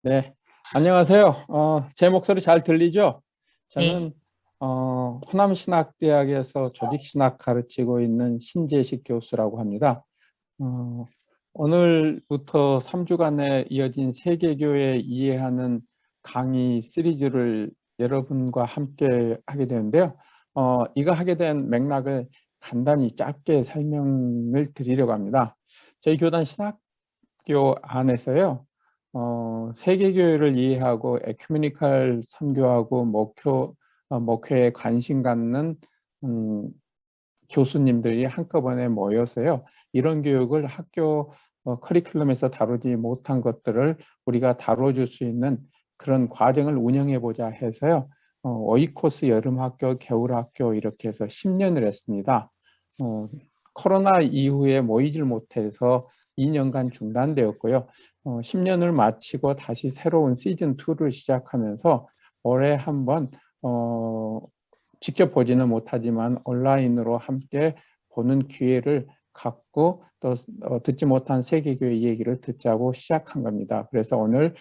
네, 안녕하세요. 제 목소리 잘 들리죠? 네, 저는 호남신학대학에서 조직신학 가르치고 있는 신재식 교수라고 합니다. 어, 오늘부터 3주간에 이어진 세계교회 이해하는 강의 시리즈를 여러분과 함께 하게 되는데요. 이거 하게 된 맥락을 간단히 짧게 설명을 드리려고 합니다. 저희 교단 신학교 안에서요. 세계교회를 이해하고 에큐메니칼 선교하고 목회에 관심 갖는 음, 교수님들이 한꺼번에 모여서요. 이런 교육을 학교 커리큘럼에서 다루지 못한 것들을 우리가 다뤄줄 수 있는 그런 과정을 운영해보자 해서요. 오이코스 여름학교, 겨울학교 이렇게 해서 10년을 했습니다. 코로나 이후에 모이질 못해서 2년간 중단되었고요. 10년을 마치고 다시 새로운 시즌2를 시작하면서 올해 한번 직접 보지는 못하지만 온라인으로 함께 보는 기회를 갖고 또 듣지 못한 세계교회 얘기를 듣자고 시작한 겁니다. 그래서 오늘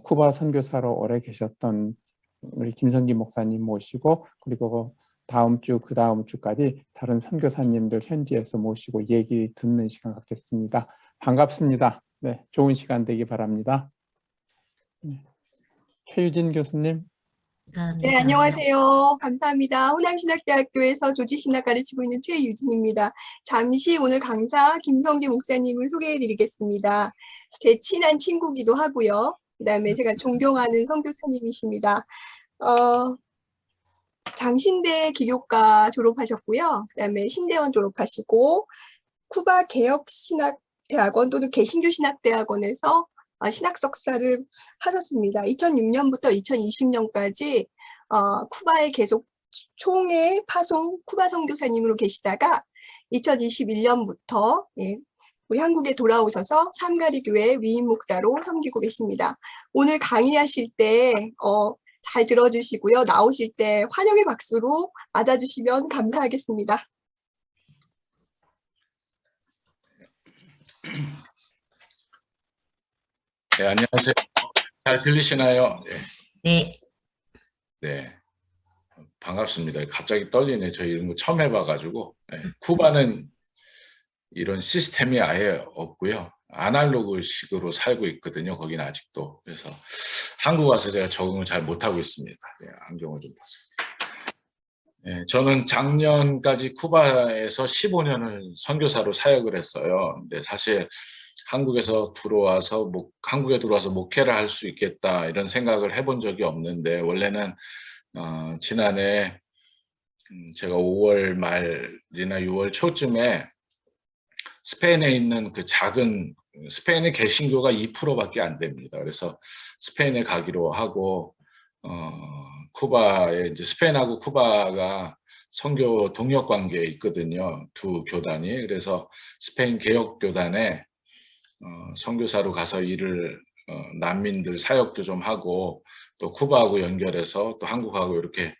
쿠바 선교사로 오래 계셨던 우리 김성기 목사님 모시고 그리고 다음 주, 그 다음 주까지 다른 선교사님들 현지에서 모시고 얘기 듣는 시간 갖겠습니다. 반갑습니다. 네, 좋은 시간 되기 바랍니다. 최유진 교수님. 네, 감사합니다. 안녕하세요. 감사합니다. 호남신학대학교에서 조직신학 가르치고 있는 최유진입니다. 잠시 오늘 강사 김성기 목사님을 소개해드리겠습니다. 제 친한 친구기도 하고요. 그 다음에 제가 존경하는 선교사님이십니다. 장신대 기교과 졸업하셨고요. 그 다음에 신대원 졸업하시고 쿠바 개혁신학대학원 또는 개신교신학대학원에서 신학 석사를 하셨습니다. 2006년부터 2020년까지 쿠바에 계속 총회 파송 쿠바 선교사님으로 계시다가 2021년부터 우리 한국에 돌아오셔서 삼가리 교회 위임 목사로 섬기고 계십니다. 오늘 강의하실 때 잘 들어주시고요. 나오실 때 환영의 박수로 맞아주시면 감사하겠습니다. 네, 안녕하세요. 잘 들리시나요? 네, 네, 반갑습니다. 갑자기 떨리네. 저 이런 거 처음 해봐가지고. 네, 쿠바는 이런 시스템이 아예 없고요. 아날로그식으로 살고 있거든요. 거기는 아직도. 그래서 한국 와서 제가 적응을 잘 못하고 있습니다. 네, 안경을 좀 보세요. 네, 저는 작년까지 쿠바에서 15년을 선교사로 사역을 했어요. 근데 사실 한국에서 들어와서 한국에 들어와서 목회를 할 수 있겠다 이런 생각을 해본 적이 없는데 원래는 지난해 제가 5월 말이나 6월 초쯤에 스페인에 있는 그 작은 스페인의 개신교가 2%밖에 안 됩니다. 그래서 스페인에 가기로 하고 쿠바에 이제 스페인하고 쿠바가 선교 동력 관계에 있거든요. 두 교단이. 그래서 스페인 개혁교단에 선교사로 가서 일을 난민들 사역도 좀 하고 또 쿠바하고 연결해서 또 한국하고 이렇게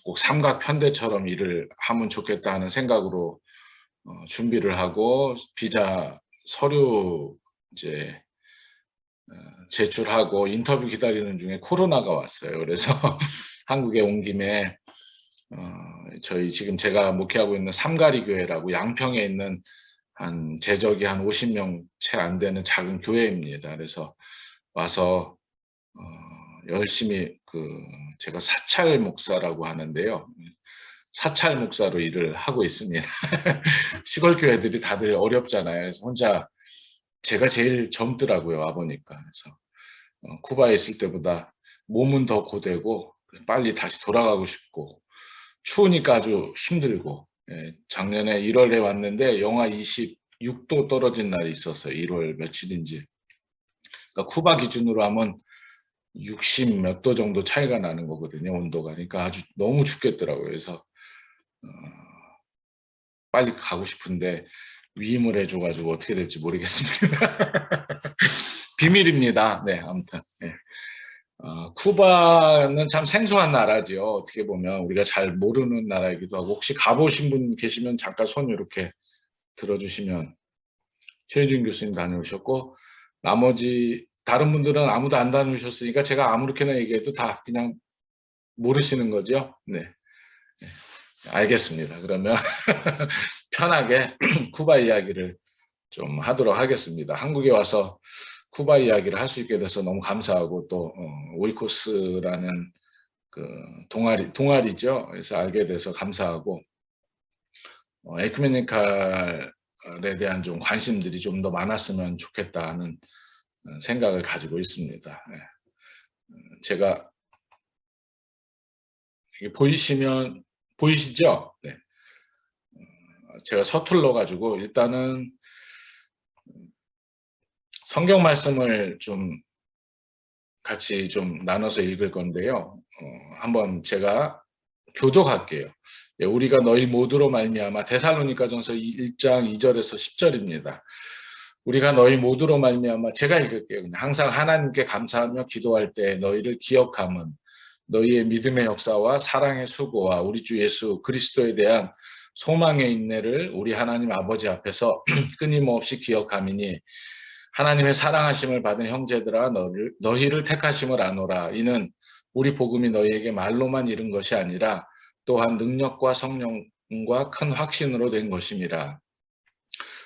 꼭 삼각편대처럼 일을 하면 좋겠다 하는 생각으로 준비를 하고 비자 서류 이제 제출하고 인터뷰 기다리는 중에 코로나가 왔어요. 그래서 한국에 온 김에 저희 지금 제가 목회하고 있는 삼가리 교회라고 양평에 있는 한 재적이 한 50명 채 안 되는 작은 교회입니다. 그래서 와서 열심히 제가 사찰 목사라고 하는데요. 사찰 목사로 일을 하고 있습니다. 시골 교회들이 다들 어렵잖아요. 그래서 혼자 제가 제일 젊더라고요. 와보니까. 그래서 쿠바에 있을 때보다 몸은 더 고되고 빨리 다시 돌아가고 싶고 추우니까 아주 힘들고 작년에 1월에 왔는데 영하 26도 떨어진 날이 있었어요. 1월 며칠인지. 그러니까 쿠바 기준으로 하면 60 몇 도 정도 차이가 나는 거거든요. 온도가. 그러니까 아주 너무 춥겠더라고요. 그래서 빨리 가고 싶은데 위임을 해줘가지고 어떻게 될지 모르겠습니다. 비밀입니다. 네, 아무튼. 네. 쿠바는 참 생소한 나라지요. 어떻게 보면 우리가 잘 모르는 나라이기도 하고 혹시 가보신 분 계시면 잠깐 손 이렇게 들어주시면 최유진 교수님 다녀오셨고 나머지 다른 분들은 아무도 안 다녀오셨으니까 제가 아무렇게나 얘기해도 다 그냥 모르시는 거죠? 네. 네. 알겠습니다. 그러면 편하게 쿠바 이야기를 좀 하도록 하겠습니다. 한국에 와서 쿠바 이야기를 할 수 있게 돼서 너무 감사하고 또 오이코스라는 그 동아리죠. 그래서 알게 돼서 감사하고 에큐메니칼에 대한 좀 관심들이 좀 더 많았으면 좋겠다는 생각을 가지고 있습니다. 네. 제가 보이시죠? 네. 제가 서툴러 가지고 일단은 성경 말씀을 좀 같이 좀 나눠서 읽을 건데요. 한번 제가 교독할게요. 예, 우리가 너희 모두로 말미암아 데살로니가전서 1장 2절에서 10절입니다. 우리가 너희 모두로 말미암아 제가 읽을게요. 그냥 항상 하나님께 감사하며 기도할 때 너희를 기억함은 너희의 믿음의 역사와 사랑의 수고와 우리 주 예수 그리스도에 대한 소망의 인내를 우리 하나님 아버지 앞에서 끊임없이 기억함이니 하나님의 사랑하심을 받은 형제들아 너희를 택하심을 아노라. 이는 우리 복음이 너희에게 말로만 이른 것이 아니라 또한 능력과 성령과 큰 확신으로 된 것임이라.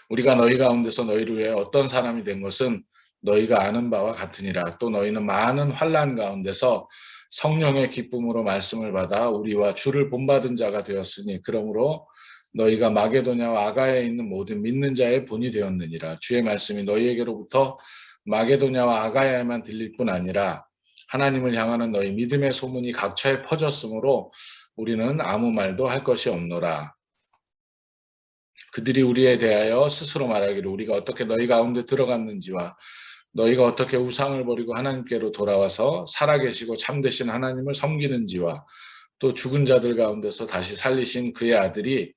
우리가 너희 가운데서 너희를 위해 어떤 사람이 된 것은 너희가 아는 바와 같으니라. 또 너희는 많은 환난 가운데서 성령의 기쁨으로 말씀을 받아 우리와 주를 본받은 자가 되었으니 그러므로 너희가 마게도냐와 아가야에 있는 모든 믿는 자의 본이 되었느니라. 주의 말씀이 너희에게로부터 마게도냐와 아가야에만 들릴 뿐 아니라 하나님을 향하는 너희 믿음의 소문이 각처에 퍼졌으므로 우리는 아무 말도 할 것이 없노라. 그들이 우리에 대하여 스스로 말하기를 우리가 어떻게 너희 가운데 들어갔는지와 너희가 어떻게 우상을 버리고 하나님께로 돌아와서 살아계시고 참되신 하나님을 섬기는지와 또 죽은 자들 가운데서 다시 살리신 그의 아들이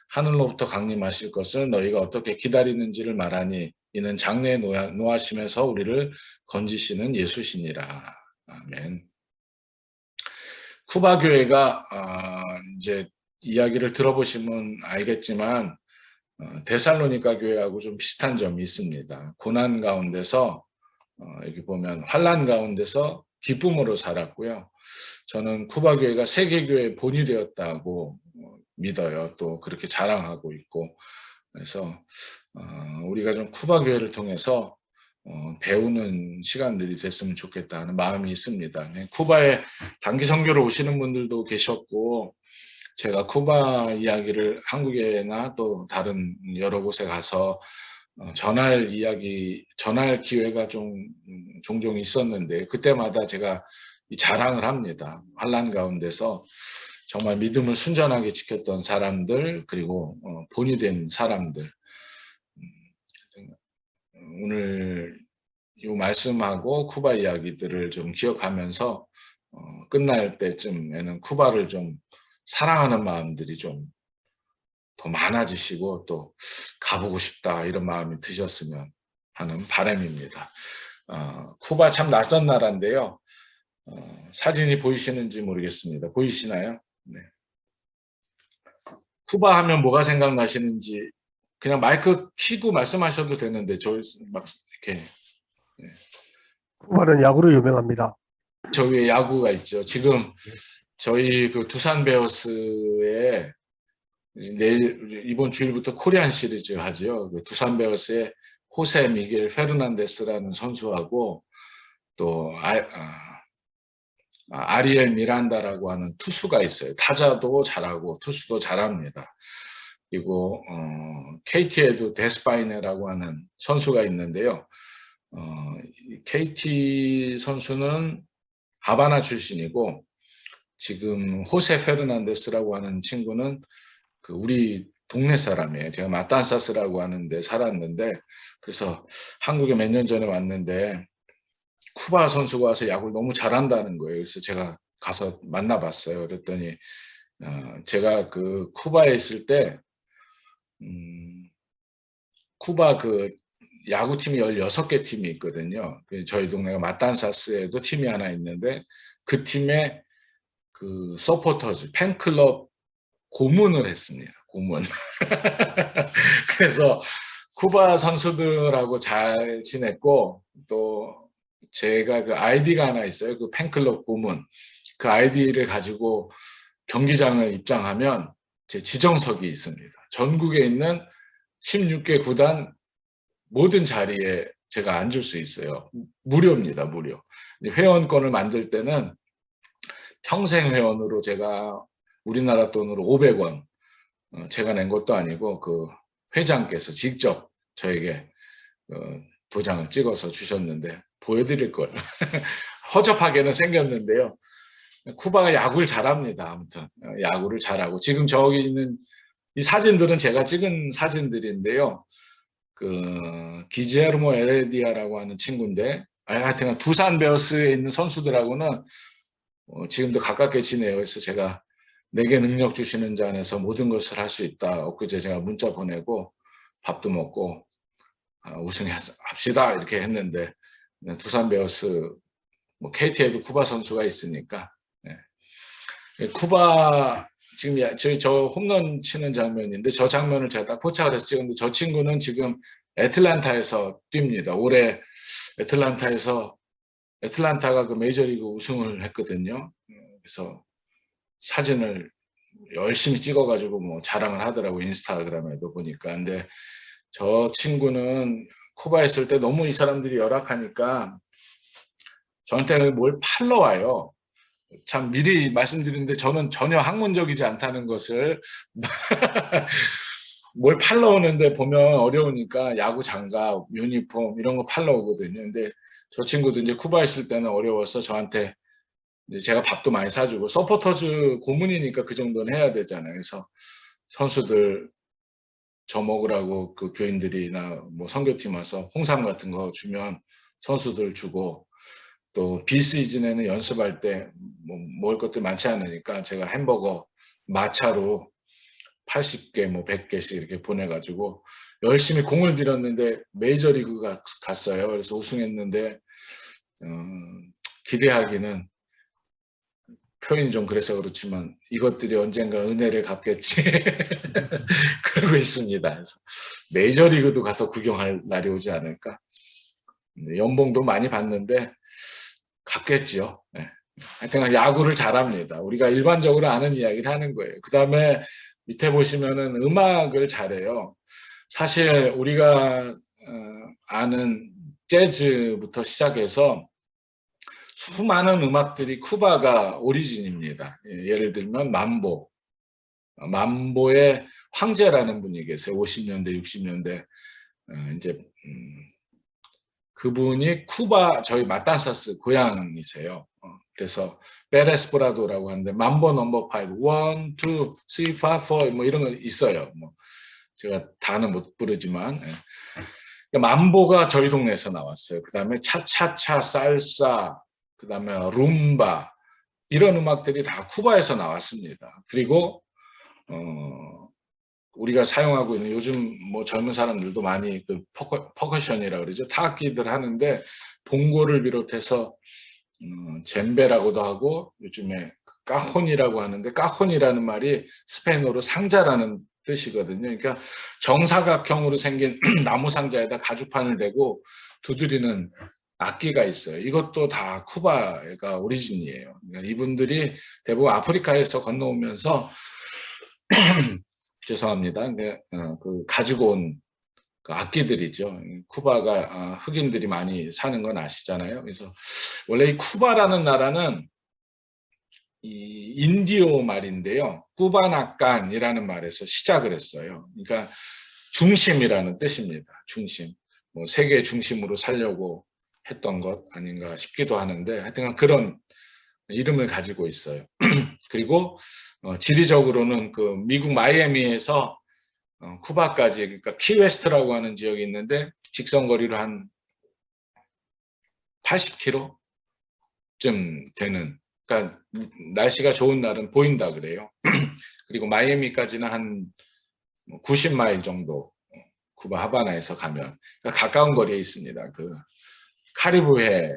하늘로부터 강림하실 것을 너희가 어떻게 기다리는지를 말하니 이는 장래에 노하심에서 우리를 건지시는 예수시니라. 아멘. 쿠바 교회가 이제 이야기를 들어보시면 알겠지만 데살로니가 교회하고 좀 비슷한 점이 있습니다. 고난 가운데서 여기 보면 환난 가운데서 기쁨으로 살았고요. 저는 쿠바 교회가 세계 교회의 본이 되었다고 믿어요. 또 그렇게 자랑하고 있고 그래서 우리가 좀 쿠바 교회를 통해서 배우는 시간들이 됐으면 좋겠다 하는 마음이 있습니다. 쿠바에 단기 선교를 오시는 분들도 계셨고 제가 쿠바 이야기를 한국에나 또 다른 여러 곳에 가서 전할 기회가 좀 종종 있었는데 그때마다 제가 이 자랑을 합니다. 환난 가운데서 정말 믿음을 순전하게 지켰던 사람들 그리고 본이 된 사람들 오늘 이 말씀하고 쿠바 이야기들을 좀 기억하면서 끝날 때쯤에는 쿠바를 좀 사랑하는 마음들이 좀 더 많아지시고 또 가보고 싶다 이런 마음이 드셨으면 하는 바람입니다. 쿠바 참 낯선 나라인데요. 사진이 보이시는지 모르겠습니다. 보이시나요? 네. 쿠바 하면 뭐가 생각나시는지 그냥 마이크 켜고 말씀하셔도 되는데 저 막 이렇게 네. 쿠바는 야구로 유명합니다. 저 위에 야구가 있죠. 지금 저희 그 두산 베어스에 내일 이번 주일부터 코리안 시리즈 하죠. 그 두산 베어스의 호세 미겔 페르난데스라는 선수하고 또 아리엘 미란다라고 하는 투수가 있어요. 타자도 잘하고 투수도 잘합니다. 그리고 KT에도 데스파이네라고 하는 선수가 있는데요. KT 선수는 하바나 출신이고 지금 호세 페르난데스라고 하는 친구는 그 우리 동네 사람이에요. 제가 마탄사스라고 하는데 살았는데 그래서 한국에 몇 년 전에 왔는데 쿠바 선수가 와서 야구를 너무 잘한다는 거예요. 그래서 제가 가서 만나봤어요. 그랬더니 제가 그 쿠바에 있을 때 쿠바 그 야구팀이 16개 팀이 있거든요. 저희 동네가 마탄사스에도 팀이 하나 있는데 그 팀의 그 서포터즈 팬클럽 고문을 했습니다. 고문. 그래서 쿠바 선수들하고 잘 지냈고 또 제가 그 아이디가 하나 있어요. 그 팬클럽 고문. 그 아이디를 가지고 경기장을 입장하면 제 지정석이 있습니다. 전국에 있는 16개 구단 모든 자리에 제가 앉을 수 있어요. 무료입니다. 무료. 회원권을 만들 때는 평생 회원으로 제가 우리나라 돈으로 500원 제가 낸 것도 아니고 그 회장께서 직접 저에게 도장을 찍어서 주셨는데 보여드릴 걸 허접하게는 생겼는데요. 쿠바가 야구를 잘합니다. 아무튼 야구를 잘하고 지금 저기 있는 이 사진들은 제가 찍은 사진들인데요. 그 기제르모 에레디아라고 하는 친구인데 하여튼 두산 베어스에 있는 선수들하고는 지금도 가깝게 지내요. 그래서 제가 내게 능력 주시는 자 안에서 모든 것을 할 수 있다. 엊그제 제가 문자 보내고 밥도 먹고 우승합시다 이렇게 했는데 두산 베어스 뭐 KT에도 쿠바 선수가 있으니까 쿠바 지금 저 홈런 치는 장면인데 저 장면을 제가 딱 포착을 해서 찍었는데 저 친구는 지금 애틀란타에서 뜁니다. 올해 애틀란타가 그 메이저리그 우승을 했거든요. 그래서 사진을 열심히 찍어가지고 뭐 자랑을 하더라고 인스타그램에도 보니까. 근데 저 친구는 쿠바에 있을 때 너무 이 사람들이 열악하니까 저한테 뭘 팔러 와요. 참 미리 말씀드리는데 저는 전혀 학문적이지 않다는 것을 뭘 팔러 오는데 보면 어려우니까 야구 장갑, 유니폼 이런 거 팔러 오거든요. 근데 저 친구도 이제 쿠바에 있을 때는 어려워서 저한테 이제 제가 밥도 많이 사주고 서포터즈 고문이니까 그 정도는 해야 되잖아요. 그래서 선수들 저 먹으라고 그 교인들이나 뭐 선교팀 와서 홍삼 같은 거 주면 선수들 주고 또 비시즌에는 연습할 때 뭐 먹을 것들 많지 않으니까 제가 햄버거 마차로 80개 뭐 100개씩 이렇게 보내가지고 열심히 공을 들였는데 메이저리그가 갔어요. 그래서 우승했는데 기대하기는 표현이 좀 그래서 그렇지만 이것들이 언젠가 은혜를 갚겠지 그러고 있습니다. 그래서 메이저리그도 가서 구경할 날이 오지 않을까. 연봉도 많이 받는데 갚겠지요. 네. 하여튼 야구를 잘합니다. 우리가 일반적으로 아는 이야기를 하는 거예요. 그 다음에 밑에 보시면은 음악을 잘해요. 사실 우리가 아는 재즈부터 시작해서 수많은 음악들이 쿠바가 오리진입니다. 예를 들면 만보의 황제라는 분이 계세요. 50년대, 60년대 이제 그분이 쿠바 저희 마탄사스 고향이세요. 그래서 베레스프라도라고 하는데 만보 넘버 5, 1, 2, 3, 4, 4 뭐 이런 거 있어요. 뭐 제가 다는 못 부르지만 만보가 저희 동네에서 나왔어요. 그 다음에 차차차, 살사, 그 다음에 룸바 이런 음악들이 다 쿠바에서 나왔습니다. 그리고 우리가 사용하고 있는 요즘 뭐 젊은 사람들도 많이 그 퍼커션이라고 그러죠. 타악기들 하는데 봉고를 비롯해서 젬베라고도 하고 요즘에 까혼이라고 하는데 까혼이라는 말이 스페인어로 상자라는 뜻이거든요. 그러니까 정사각형으로 생긴 나무 상자에다 가죽판을 대고 두드리는 악기가 있어요. 이것도 다 쿠바가 오리진이에요. 그러니까 이분들이 대부분 아프리카에서 건너오면서 죄송합니다. 그 가지고 온 그 악기들이죠. 쿠바가 흑인들이 많이 사는 건 아시잖아요. 그래서 원래 이 쿠바라는 나라는 이 인디오 말인데요. 쿠바나칸이라는 말에서 시작을 했어요. 그러니까 중심이라는 뜻입니다. 중심. 뭐 세계 중심으로 살려고 했던 것 아닌가 싶기도 하는데 하여튼 그런 이름을 가지고 있어요. 그리고 지리적으로는 그 미국 마이애미에서 쿠바까지 그러니까 키웨스트라고 하는 지역이 있는데 직선거리로 한 80km쯤 되는 그러니까 날씨가 좋은 날은 보인다 그래요. 그리고 마이애미까지는 한 90마일 정도 쿠바 하바나에서 가면 그러니까 가까운 거리에 있습니다. 그 카리브해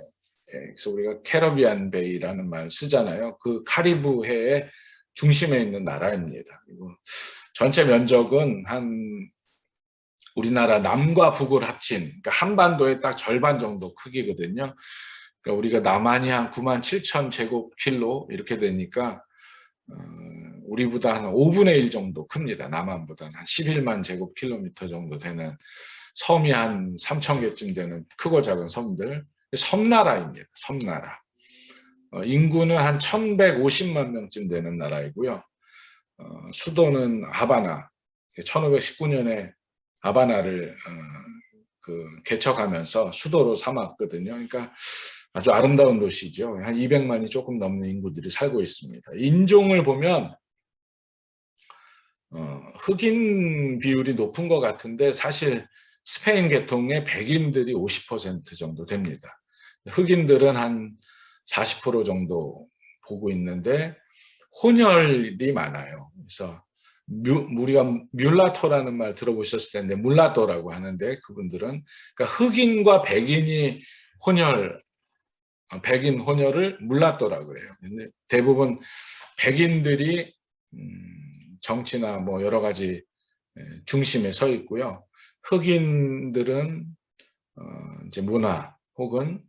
그래서 우리가 캐러비안 베이라는 말 쓰잖아요. 그 카리브해의 중심에 있는 나라입니다. 그리고 전체 면적은 한 우리나라 남과 북을 합친 그러니까 한반도의 딱 절반 정도 크기거든요. 그러니까 우리가 남한이 한 97,000 제곱킬로 이렇게 되니까 우리보다 한 5분의 1 정도 큽니다. 남한보다는 한 11만 제곱킬로미터 정도 되는 섬이 한 3,000개쯤 되는 크고 작은 섬들, 섬나라입니다. 섬나라. 인구는 한 1,150만 명쯤 되는 나라이고요. 수도는 하바나. 1519년에 하바나를 개척하면서 수도로 삼았거든요. 그러니까 아주 아름다운 도시죠. 한 200만이 조금 넘는 인구들이 살고 있습니다. 인종을 보면 흑인 비율이 높은 것 같은데 사실 스페인 계통의 백인들이 50% 정도 됩니다. 흑인들은 한 40% 정도 보고 있는데 혼혈이 많아요. 그래서 우리가 뮬라토라는 말 들어보셨을 텐데 물라토라고 하는데 그분들은 그러니까 흑인과 백인이 백인 혼혈을 물라토라고 그래요. 근데 대부분 백인들이 정치나 뭐 여러 가지 중심에 서 있고요. 흑인들은 이제 문화 혹은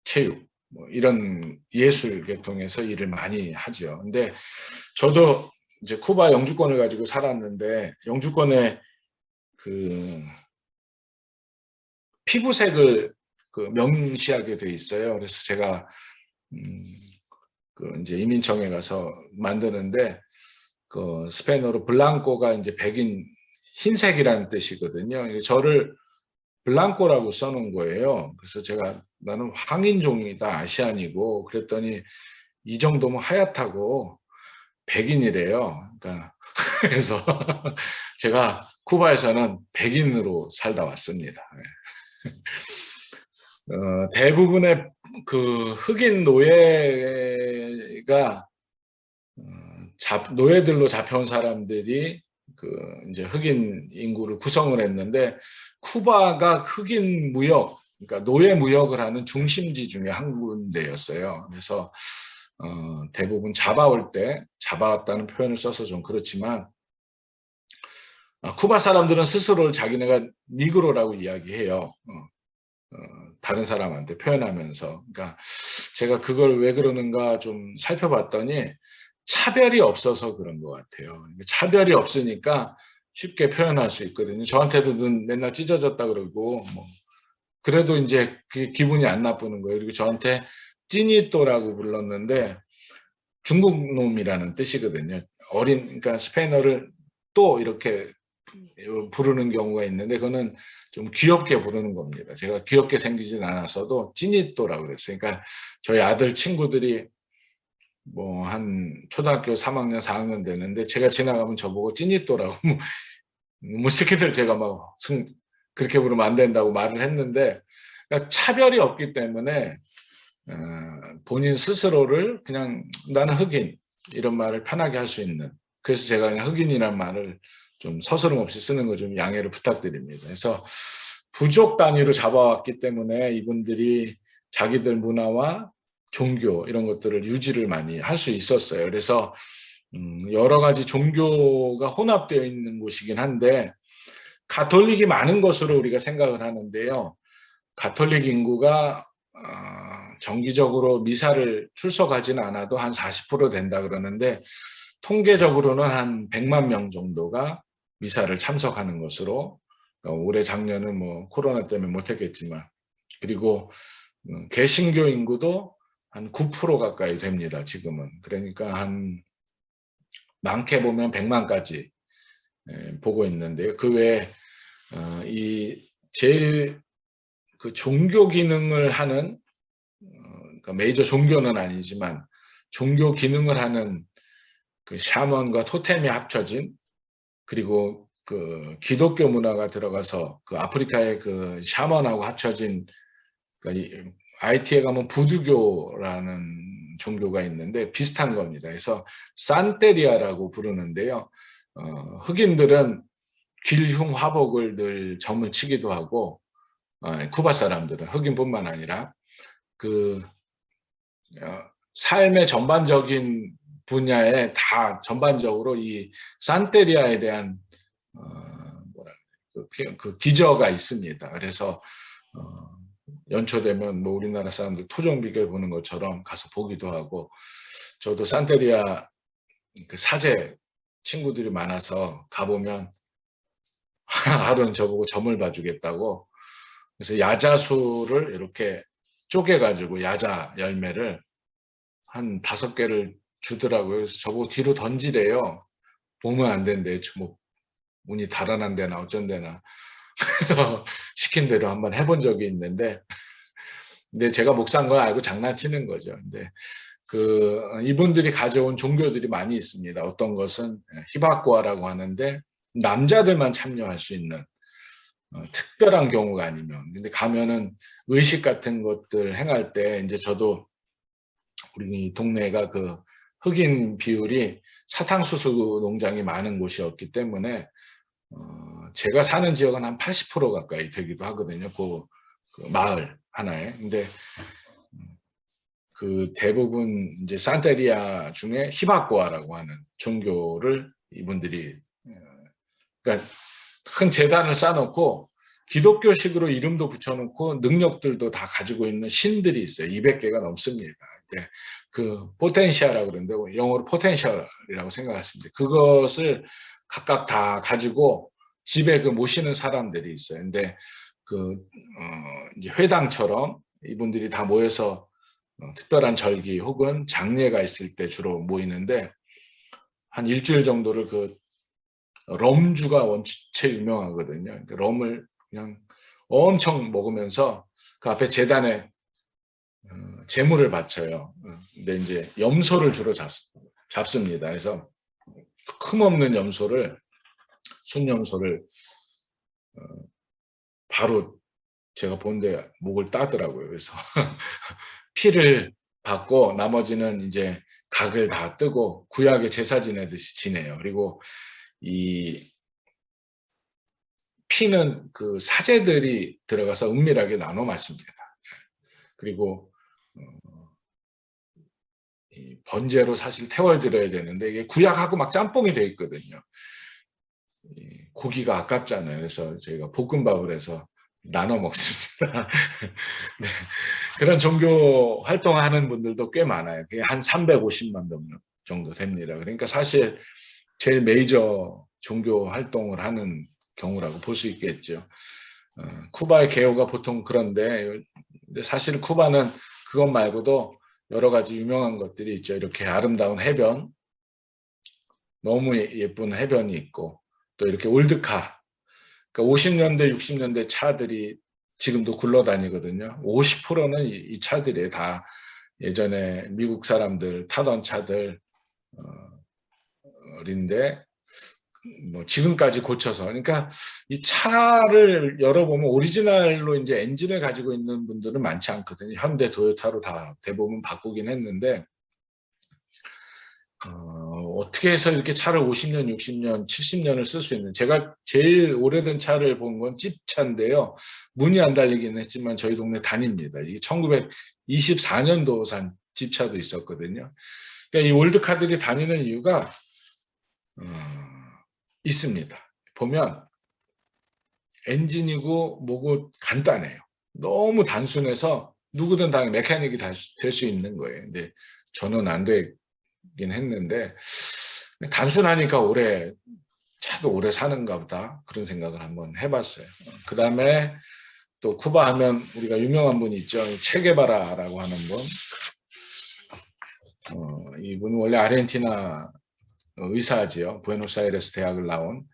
체육 뭐 이런 예술 계통에서 일을 많이 하죠. 근데 저도 이제 쿠바 영주권을 가지고 살았는데 영주권에 그 피부색을 명시하게 돼 있어요. 그래서 제가 이제 이민청에 가서 만드는데 그 스페인어로 블랑코가 이제 백인 흰색이라는 뜻이거든요. 저를 블랑코라고 써놓은 거예요. 그래서 제가 나는 황인종이다 아시안이고 그랬더니 이 정도면 하얗다고 백인이래요. 그러니까 그래서 제가 쿠바에서는 백인으로 살다 왔습니다. 대부분의 그 흑인 노예가 노예들로 잡혀온 사람들이 그 이제 흑인 인구를 구성을 했는데 쿠바가 흑인 무역, 그러니까 노예 무역을 하는 중심지 중에 한 군데였어요. 그래서 대부분 잡아왔다는 표현을 써서 좀 그렇지만 쿠바 사람들은 스스로를 자기네가 니그로라고 이야기해요. 다른 사람한테 표현하면서. 그러니까 제가 그걸 왜 그러는가 좀 살펴봤더니 차별이 없어서 그런 것 같아요. 차별이 없으니까 쉽게 표현할 수 있거든요. 저한테도 눈 맨날 찢어졌다 그러고 뭐 그래도 이제 그 기분이 안 나쁘는 거예요. 그리고 저한테 찌니또라고 불렀는데 중국 놈이라는 뜻이거든요. 그러니까 스페인어를 또 이렇게 부르는 경우가 있는데 그거는 좀 귀엽게 부르는 겁니다. 제가 귀엽게 생기진 않았어도 찌니또라고 그랬어요. 그러니까 저희 아들 친구들이 뭐 한 초등학교 3학년, 4학년 되는데 제가 지나가면 저보고 찌니또라고 뭐 새끼들 제가 막 그렇게 부르면 안 된다고 말을 했는데 그러니까 차별이 없기 때문에 본인 스스로를 그냥 나는 흑인 이런 말을 편하게 할 수 있는 그래서 제가 그냥 흑인이라는 말을 좀 서스럼 없이 쓰는 거 좀 양해를 부탁드립니다. 그래서 부족 단위로 잡아왔기 때문에 이분들이 자기들 문화와 종교 이런 것들을 유지를 많이 할 수 있었어요. 그래서 여러 가지 종교가 혼합되어 있는 곳이긴 한데 가톨릭이 많은 것으로 우리가 생각을 하는데요. 가톨릭 인구가 정기적으로 미사를 출석하지는 않아도 한 40% 된다 그러는데 통계적으로는 한 100만 명 정도가 미사를 참석하는 것으로 올해 작년은 뭐 코로나 때문에 못했겠지만 그리고 개신교 인구도 한 9% 가까이 됩니다. 지금은. 그러니까 한 많게 보면 100만까지 보고 있는데요. 그 외에 이 제일 그 종교 기능을 하는 그러니까 메이저 종교는 아니지만 종교 기능을 하는 그 샤먼과 토템이 합쳐진 그리고 그 기독교 문화가 들어가서 그 아프리카의 그 샤먼하고 합쳐진 그러니까 IT에 가면 부두교라는 종교가 있는데 비슷한 겁니다. 그래서 산테리아라고 부르는데요. 흑인들은 길흉 화복을 늘 점을 치기도 하고 쿠바 사람들은 흑인뿐만 아니라 그 삶의 전반적인 분야에 다 전반적으로 이 산테리아에 대한 그 기저가 있습니다. 그래서 연초 되면 뭐 우리나라 사람들 토종 비결 보는 것처럼 가서 보기도 하고, 저도 산테리아 그 사제 친구들이 많아서 가보면 하루는 저보고 점을 봐주겠다고, 그래서 야자수를 이렇게 쪼개가지고 야자 열매를 한 5개를 주더라고요. 그래서 저보고 뒤로 던지래요. 보면 안 된대. 뭐 운이 달아난대나 어쩐대나. 그래서 시킨 대로 한번 해본 적이 있는데, 근데 제가 목사인 걸 알고 장난치는 거죠. 근데 이분들이 가져온 종교들이 많이 있습니다. 어떤 것은 히바코아라고 하는데 남자들만 참여할 수 있는 특별한 경우가 아니면, 근데 가면은 의식 같은 것들 행할 때, 이제 저도 우리 동네가 그 흑인 비율이 사탕수수 농장이 많은 곳이었기 때문에 제가 사는 지역은 한 80% 가까이 되기도 하거든요. 그 마을 하나에. 근데 그 대부분 이제 산테리아 중에 히바코아라고 하는 종교를 이분들이, 그러니까 큰 재단을 쌓아놓고 기독교식으로 이름도 붙여놓고 능력들도 다 가지고 있는 신들이 있어요. 200개가 넘습니다. 근데 그 포텐셜이라고 그러는데 영어로 포텐셜이라고 생각하시면 돼요. 그것을 각각 다 가지고 집에 모시는 사람들이 있어요. 근데 이제 회당처럼 이분들이 다 모여서 특별한 절기 혹은 장례가 있을 때 주로 모이는데, 한 일주일 정도를 럼주가 원체 유명하거든요. 그러니까 럼을 그냥 엄청 먹으면서 그 앞에 제단에 제물을 바쳐요. 근데 이제 염소를 주로 잡습니다. 그래서 흠없는 염소를, 순염소를 바로 제가 본데 목을 따더라고요. 그래서 피를 받고 나머지는 이제 각을 다 뜨고 구약의 제사 지내듯이 지내요. 그리고 이 피는 그 사제들이 들어가서 은밀하게 나눠 마십니다. 그리고 이 번제로 사실 태워드려야 되는데 이게 구약하고 막 짬뽕이 돼 있거든요. 고기가 아깝잖아요. 그래서 저희가 볶음밥을 해서 나눠 먹습니다. 네. 그런 종교 활동하는 분들도 꽤 많아요. 그게 한 350만 정도 됩니다. 그러니까 사실 제일 메이저 종교 활동을 하는 경우라고 볼 수 있겠죠. 쿠바의 개요가 보통 그런데, 근데 사실 쿠바는 그것 말고도 여러 가지 유명한 것들이 있죠. 이렇게 아름다운 해변, 너무 예쁜 해변이 있고, 또 이렇게 올드카, 그러니까 50년대, 60년대 차들이 지금도 굴러다니거든요. 50%는 이 차들이 다 예전에 미국 사람들 타던 차들인데, 뭐 지금까지 고쳐서, 그러니까 이 차를 열어보면 오리지널로 이제 엔진을 가지고 있는 분들은 많지 않거든요. 현대, 도요타로 다 대부분 바꾸긴 했는데, 어떻게 해서 이렇게 차를 50년, 60년, 70년을 쓸 수 있는, 제가 제일 오래된 차를 본 건 찝차인데요. 문이 안 달리기는 했지만 저희 동네 다닙니다. 이게 1924년도 산 찝차도 있었거든요. 그러니까 이 올드카들이 다니는 이유가 있습니다. 보면 엔진이고 뭐고 간단해요. 너무 단순해서 누구든 다 메카닉이 될 수 있는 거예요. 근데 저는 안 되긴 했는데, 단순하니까 차도 오래 사는가 보다, 그런 생각을 한번 해봤어요. 그 다음에 또 쿠바 하면 우리가 유명한 분이 있죠. 체게바라라고 하는 분. 이분은 원래 아르헨티나 의사지요. 부에노스아이레스 대학을 나온.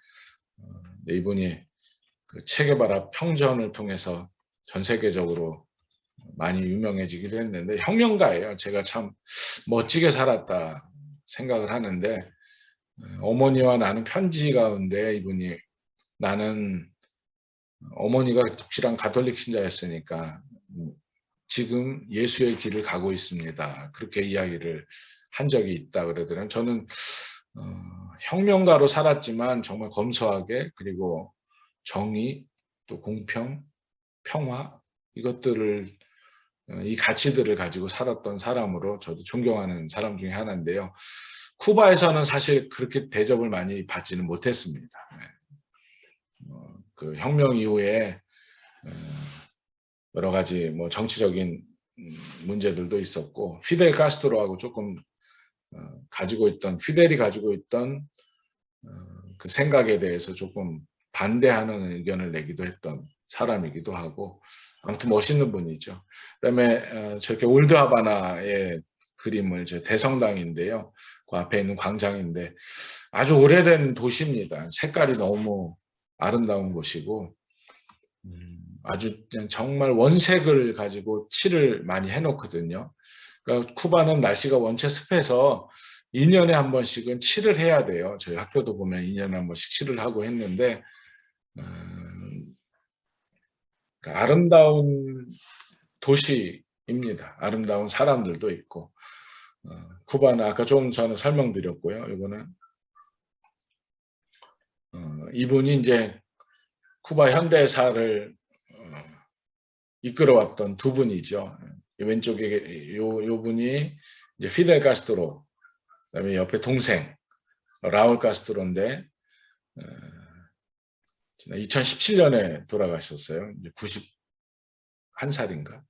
이분이 그 체게바라 평전을 통해서 전 세계적으로 많이 유명해지기도 했는데, 혁명가예요. 제가 참 멋지게 살았다 생각을 하는데, 어머니와 나는 편지 가운데 이분이, 나는 어머니가 독실한 가톨릭 신자였으니까 지금 예수의 길을 가고 있습니다, 그렇게 이야기를 한 적이 있다 그러더라고요. 저는 혁명가로 살았지만 정말 검소하게, 그리고 정의, 또 공평, 평화, 이것들을, 이 가치들을 가지고 살았던 사람으로 저도 존경하는 사람 중에 하나인데요. 쿠바에서는 사실 그렇게 대접을 많이 받지는 못했습니다. 그 혁명 이후에 여러 가지 뭐 정치적인 문제들도 있었고, 피델 카스트로하고 조금 피델이 가지고 있던 그 생각에 대해서 조금 반대하는 의견을 내기도 했던 사람이기도 하고, 아무튼 멋있는 분이죠. 그다음에 저렇게 올드 하바나의 그림을 대성당인데요. 그 앞에 있는 광장인데 아주 오래된 도시입니다. 색깔이 너무 아름다운 곳이고, 아주 그냥 정말 원색을 가지고 칠을 많이 해놓거든요. 그러니까 쿠바는 날씨가 원체 습해서 2년에 한 번씩은 칠을 해야 돼요. 저희 학교도 보면 2년에 한 번씩 칠을 하고 했는데, 그러니까 아름다운 도시입니다. 아름다운 사람들도 있고. 쿠바는 아까 조금 전에 설명드렸고요. 이거는 이분이 이제 쿠바 현대사를 이끌어왔던 두 분이죠. 왼쪽에 요 분이 이제 피델 카스트로, 그다음에 옆에 동생 라울 카스트로인데 2017년에 돌아가셨어요. 이제 91살인가?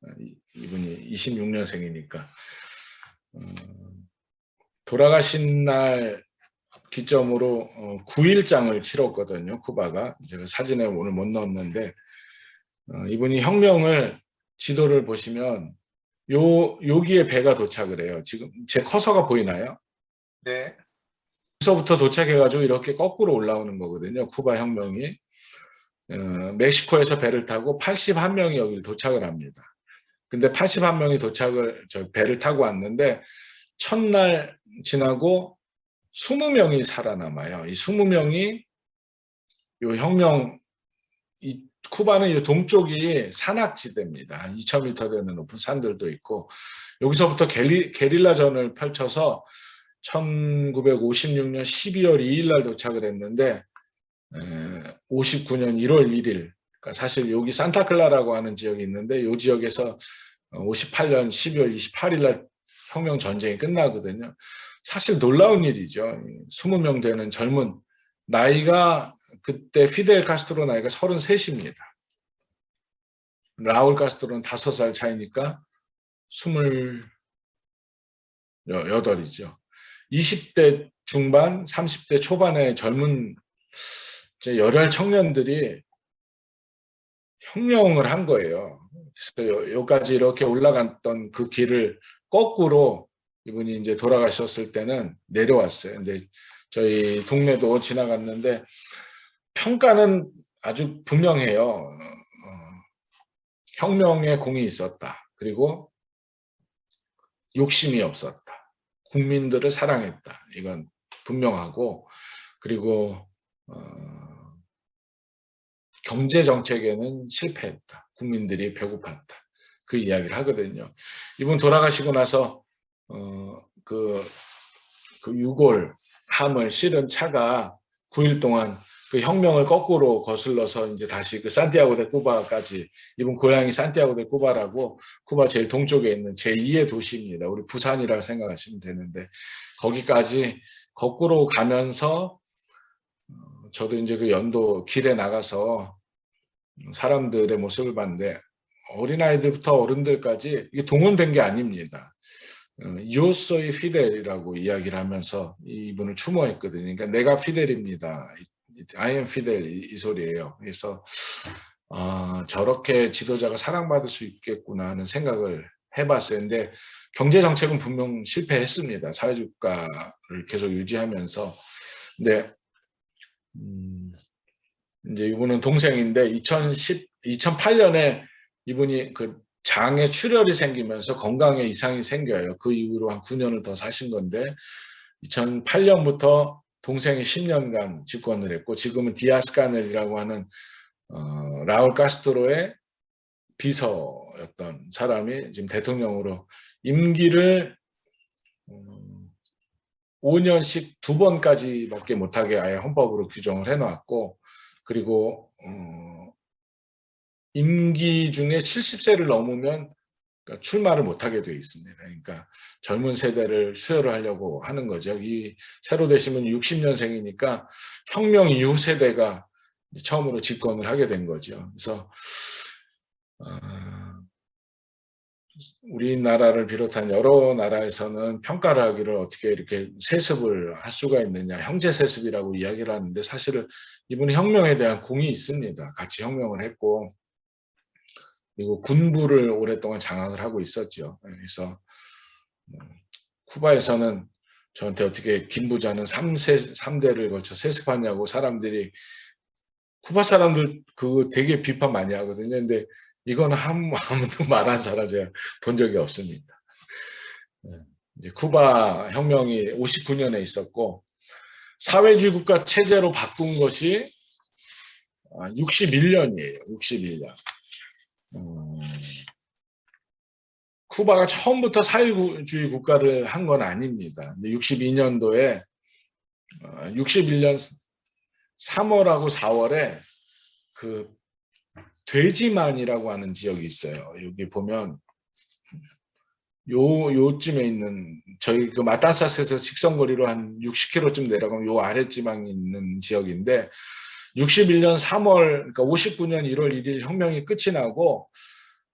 이분이 26년생이니까. 돌아가신 날 기점으로 9일장을 치렀거든요. 쿠바가. 제가 사진에 오늘 못 넣었는데, 이분이 혁명을, 지도를 보시면 여기에 배가 도착을 해요. 지금 제 커서가 보이나요? 네. 여기서부터 도착해가지고 이렇게 거꾸로 올라오는 거거든요. 쿠바 혁명이. 멕시코에서 배를 타고 81명이 여기 도착을 합니다. 근데 81명이 배를 타고 왔는데, 첫날 지나고 20명이 살아남아요. 이 20명이 요 혁명, 이 쿠바는 이 동쪽이 산악지대입니다. 한 2000m 되는 높은 산들도 있고, 여기서부터 게릴라전을 펼쳐서 1956년 12월 2일 날 도착을 했는데 59년 1월 1일, 그러니까 사실 여기 산타클라라고 하는 지역이 있는데 이 지역에서 58년 12월 28일 날 혁명 전쟁이 끝나거든요. 사실 놀라운 일이죠. 20명 되는 젊은, 나이가 그때 피델 카스트로 나이가 33입니다. 라울 카스트로는 5살 차이니까 28이죠. 20대 중반, 30대 초반의 젊은 열혈 청년들이 혁명을 한 거예요. 그래서 여기까지 이렇게 올라갔던 그 길을 거꾸로 이분이 이제 돌아가셨을 때는 내려왔어요. 근데 저희 동네도 지나갔는데 평가는 아주 분명해요. 혁명의 공이 있었다. 그리고 욕심이 없었다. 국민들을 사랑했다. 이건 분명하고, 그리고 경제 정책에는 실패했다. 국민들이 배고팠다. 그 이야기를 하거든요. 이분 돌아가시고 나서 그 유골 함을 실은 차가 9일 동안 그 혁명을 거꾸로 거슬러서 이제 다시 그 산티아고 데 쿠바까지, 이분 고향이 산티아고 데 쿠바라고, 쿠바 제일 동쪽에 있는 제2의 도시입니다. 우리 부산이라고 생각하시면 되는데, 거기까지 거꾸로 가면서 저도 이제 그 연도 길에 나가서 사람들의 모습을 봤는데, 어린아이들부터 어른들까지 이게 동원된 게 아닙니다. Yo soy Fidel이라고 이야기를 하면서 이분을 추모했거든요. 그러니까 내가 피델입니다. I am Fidel, 이 소리예요. 그래서 저렇게 지도자가 사랑받을 수 있겠구나 하는 생각을 해봤어요. 근데 경제 정책은 분명 실패했습니다. 사회주가를 계속 유지하면서. 근데 이제 이분은 동생인데 2008년에 이분이 그 장에 출혈이 생기면서 건강에 이상이 생겨요. 그 이후로 한 9년을 더 사신 건데, 2008년부터 동생이 10년간 집권을 했고, 지금은 디아스 카넬이라고 하는 라울 카스트로의 비서였던 사람이 지금 대통령으로 임기를 5년씩 2번까지밖에 못하게 아예 헌법으로 규정을 해놓았고, 그리고 임기 중에 70세를 넘으면 그러니까 출마를 못하게 되어 있습니다. 그러니까 젊은 세대를 수혈을 하려고 하는 거죠. 이 새로 되시면 60년생이니까 혁명 이후 세대가 처음으로 집권을 하게 된 거죠. 그래서 우리나라를 비롯한 여러 나라에서는 평가를 하기를 어떻게 이렇게 세습을 할 수가 있느냐, 형제 세습이라고 이야기를 하는데 사실은 이분은 혁명에 대한 공이 있습니다. 같이 혁명을 했고 그리고 군부를 오랫동안 장악을 하고 있었죠. 그래서 쿠바에서는 저한테 어떻게 김 부자는 3대를 걸쳐 세습하냐고 사람들이 쿠바 사람들 그거 되게 비판 많이 하거든요. 근데 이건 아무도 말한 사람 제가 본 적이 없습니다. 이제 쿠바 혁명이 59년에 있었고 사회주의 국가 체제로 바꾼 것이 61년이에요. 61년. 쿠바가 처음부터 사회주의 국가를 한 건 아닙니다. 62년도에 61년 3월하고 4월에 그 돼지만이라고 하는 지역이 있어요. 여기 보면 요쯤에 있는 저희 그 마탄사스에서 직선거리로 한 60km쯤 내려가면 요 아랫지방에 있는 지역인데 61년 3월 그러니까 59년 1월 1일 혁명이 끝이 나고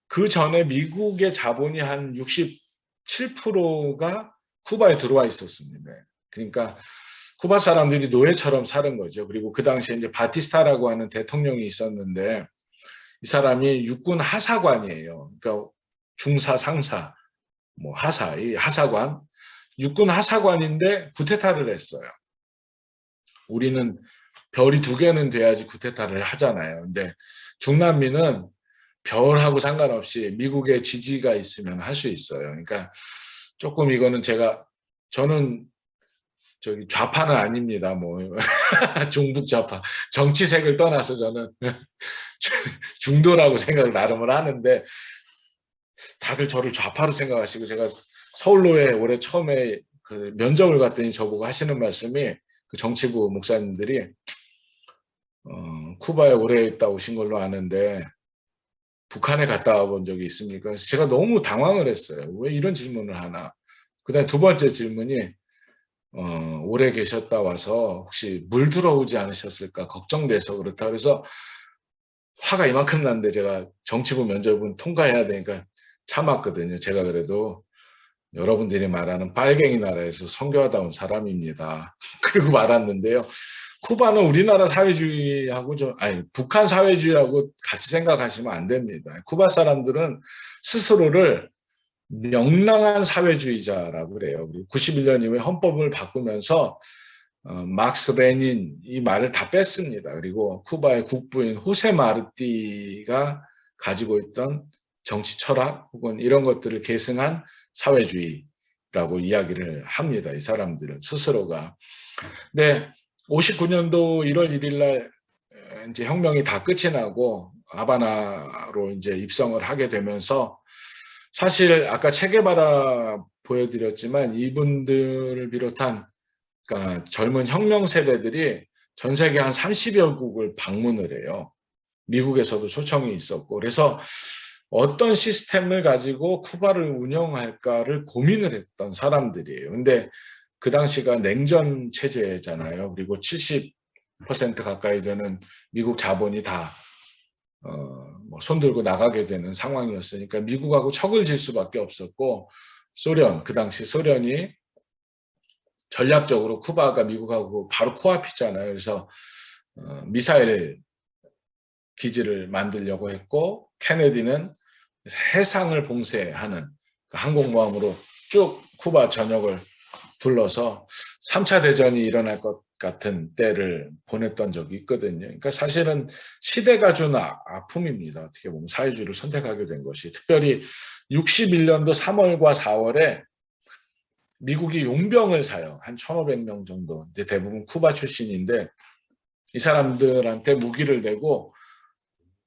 그 전에 미국의 자본이 한 67%가 쿠바에 들어와 있었습니다. 그러니까 쿠바 사람들이 노예처럼 사는 거죠. 그리고 그 당시에 이제 바티스타라고 하는 대통령이 있었는데 이 사람이 육군 하사관이에요. 그러니까 중사, 상사, 뭐 하사, 이 하사관, 육군 하사관인데 쿠데타를 했어요. 우리는 별이 2개는 돼야지 쿠데타를 하잖아요. 근데 중남미는 별하고 상관없이 미국의 지지가 있으면 할 수 있어요. 그러니까 조금 이거는 저는 저기 좌파는 아닙니다. 뭐 중북 좌파 정치색을 떠나서 저는 중도라고 생각을 나름을 하는데 다들 저를 좌파로 생각하시고 제가 서울로에 올해 처음에 그 면접을 갔더니 저보고 하시는 말씀이 그 정치부 목사님들이 쿠바에 오래 있다 오신 걸로 아는데 북한에 갔다 와본 적이 있습니까? 제가 너무 당황을 했어요. 왜 이런 질문을 하나. 그 다음에 2번째 질문이 오래 계셨다 와서 혹시 물 들어오지 않으셨을까 걱정돼서 그렇다 그래서 화가 이만큼 났는데 제가 정치부 면접은 통과해야 되니까 참았거든요. 제가 그래도 여러분들이 말하는 빨갱이 나라에서 선교하다 온 사람입니다. 그리고 말았는데요. 쿠바는 우리나라 사회주의하고 북한 사회주의하고 같이 생각하시면 안 됩니다. 쿠바 사람들은 스스로를 명랑한 사회주의자라고 그래요. 91년 이후에 헌법을 바꾸면서 막스 레닌 이 말을 다 뺐습니다. 그리고 쿠바의 국부인 호세 마르티가 가지고 있던 정치 철학 혹은 이런 것들을 계승한 사회주의라고 이야기를 합니다. 이 사람들은 스스로가. 근데 59년도 1월 1일 날 이제 혁명이 다 끝이 나고 하바나로 이제 입성을 하게 되면서 사실 아까 체게바라 보여드렸지만 이분들을 비롯한 그러니까 젊은 혁명 세대들이 전 세계 한 30여 국을 방문을 해요. 미국에서도 초청이 있었고 그래서 어떤 시스템을 가지고 쿠바를 운영할까를 고민을 했던 사람들이에요. 근데 그 당시가 냉전 체제잖아요. 그리고 70% 가까이 되는 미국 자본이 다 손들고 나가게 되는 상황이었으니까 미국하고 척을 질 수밖에 없었고 그 당시 소련이 전략적으로 쿠바가 미국하고 바로 코앞이잖아요. 그래서 미사일 기지를 만들려고 했고 케네디는 해상을 봉쇄하는 항공모함으로 쭉 쿠바 전역을 둘러서 3차 대전이 일어날 것 같은 때를 보냈던 적이 있거든요. 그러니까 사실은 시대가 준 아픔입니다. 어떻게 보면 사회주의를 선택하게 된 것이. 특별히 61년도 3월과 4월에 미국이 용병을 사요. 한 1,500명 정도. 근데 대부분 쿠바 출신인데 이 사람들한테 무기를 내고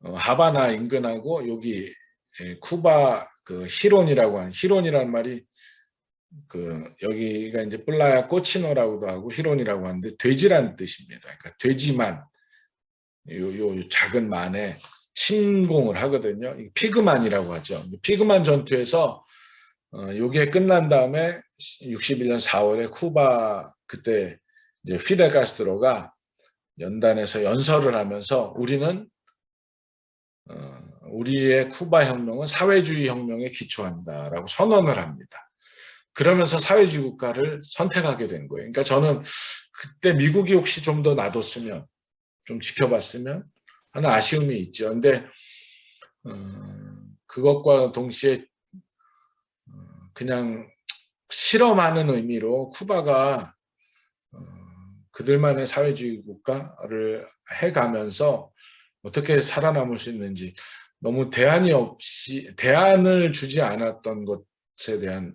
하바나 인근하고 여기 쿠바 그 히론이라는 말이 여기가 이제 플라야 꼬치노라고도 하고 히론이라고 하는데 돼지란 뜻입니다. 그러니까 돼지만 요 작은 만에 침공을 하거든요. 피그만이라고 하죠. 피그만 전투에서 요게 끝난 다음에 61년 4월에 쿠바 그때 이제 피델 카스트로가 연단에서 연설을 하면서 우리의 쿠바 혁명은 사회주의 혁명에 기초한다라고 선언을 합니다. 그러면서 사회주의 국가를 선택하게 된 거예요. 그러니까 저는 그때 미국이 혹시 좀 더 놔뒀으면, 좀 지켜봤으면 하는 아쉬움이 있죠. 근데 그것과 동시에 그냥 실험하는 의미로 쿠바가 그들만의 사회주의 국가를 해가면서 어떻게 살아남을 수 있는지, 너무 대안을 주지 않았던 것에 대한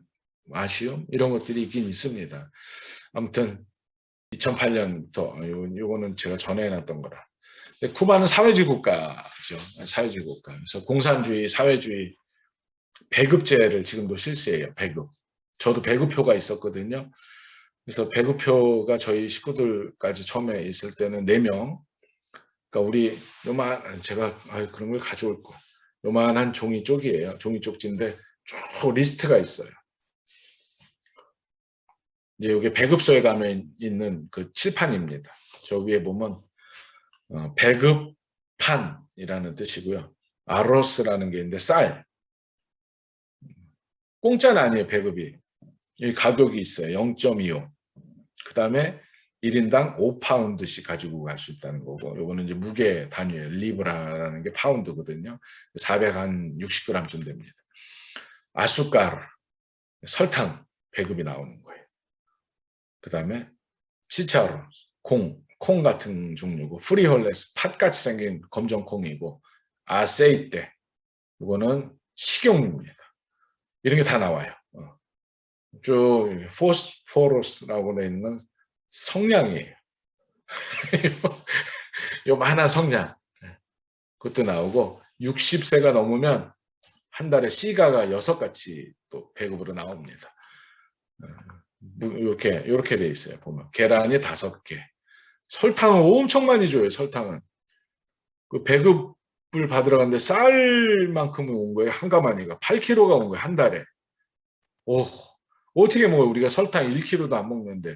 아쉬움, 이런 것들이 있긴 있습니다. 아무튼 2008년부터 요거는 제가 전에 해놨던 거라. 근데 쿠바는 사회주의 국가죠. 사회주의 국가. 그래서 공산주의, 사회주의, 배급제를 지금도 실시해요. 배급. 저도 배급표가 있었거든요. 그래서 배급표가 저희 식구들까지 처음에 있을 때는 4명. 그러니까 우리 제가 그런 걸 가져올 거. 요만한 종이 쪽이에요. 종이 쪽지인데 쭉 리스트가 있어요. 이제 여기 배급소에 가면 있는 그 칠판입니다. 저 위에 보면 배급판이라는 뜻이고요. 아로스라는 게 있는데 쌀. 공짜는 아니에요, 배급이. 여기 가격이 있어요. 0.25. 그 다음에 1인당 5파운드씩 가지고 갈 수 있다는 거고, 요거는 이제 무게 단위예요. 리브라라는 게 파운드거든요. 460g쯤 됩니다. 아수카르, 설탕 배급이 나오는 거예요. 그 다음에 치차로, 콩 같은 종류고, 프리홀레스, 팥같이 생긴 검정콩이고, 아세이테, 이거는 식용유입니다. 이런 게 다 나와요. 쭉 포스포러스라고 되어 있는 성냥이에요. 요만한 성냥. 그것도 나오고, 60세가 넘으면 한 달에 시가가 6가지 또 배급으로 나옵니다. 이렇게 돼 있어요. 보면 계란이 5개. 설탕을 엄청 많이 줘요. 설탕은. 그 배급을 받으러 갔는데 쌀만큼은 온 거예요. 한 가마니가 8kg가 온 거예요. 한 달에. 어떻게 먹어요? 우리가 설탕 1kg도 안 먹는데.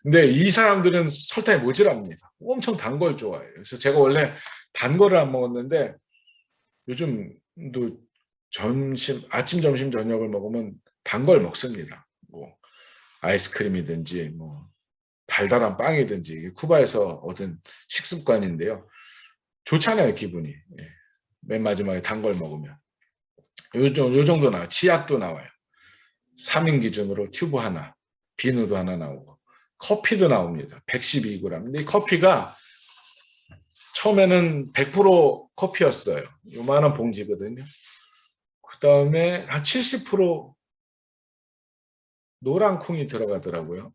근데 이 사람들은 설탕이 모자랍니다. 엄청 단 걸 좋아해요. 그래서 제가 원래 단 거를 안 먹었는데, 요즘도 아침, 점심, 저녁을 먹으면 단 걸 먹습니다. 뭐 아이스크림이든지 뭐 달달한 빵이든지. 쿠바에서 얻은 식습관인데요. 좋잖아요, 기분이. 예. 맨 마지막에 단 걸 먹으면. 요 정도 나와요. 치약도 나와요. 3인 기준으로 튜브 하나, 비누도 하나 나오고, 커피도 나옵니다. 112g. 근데 이 커피가 처음에는 100% 커피였어요. 요만한 봉지거든요. 그 다음에 한 70% 노란 콩이 들어가더라고요.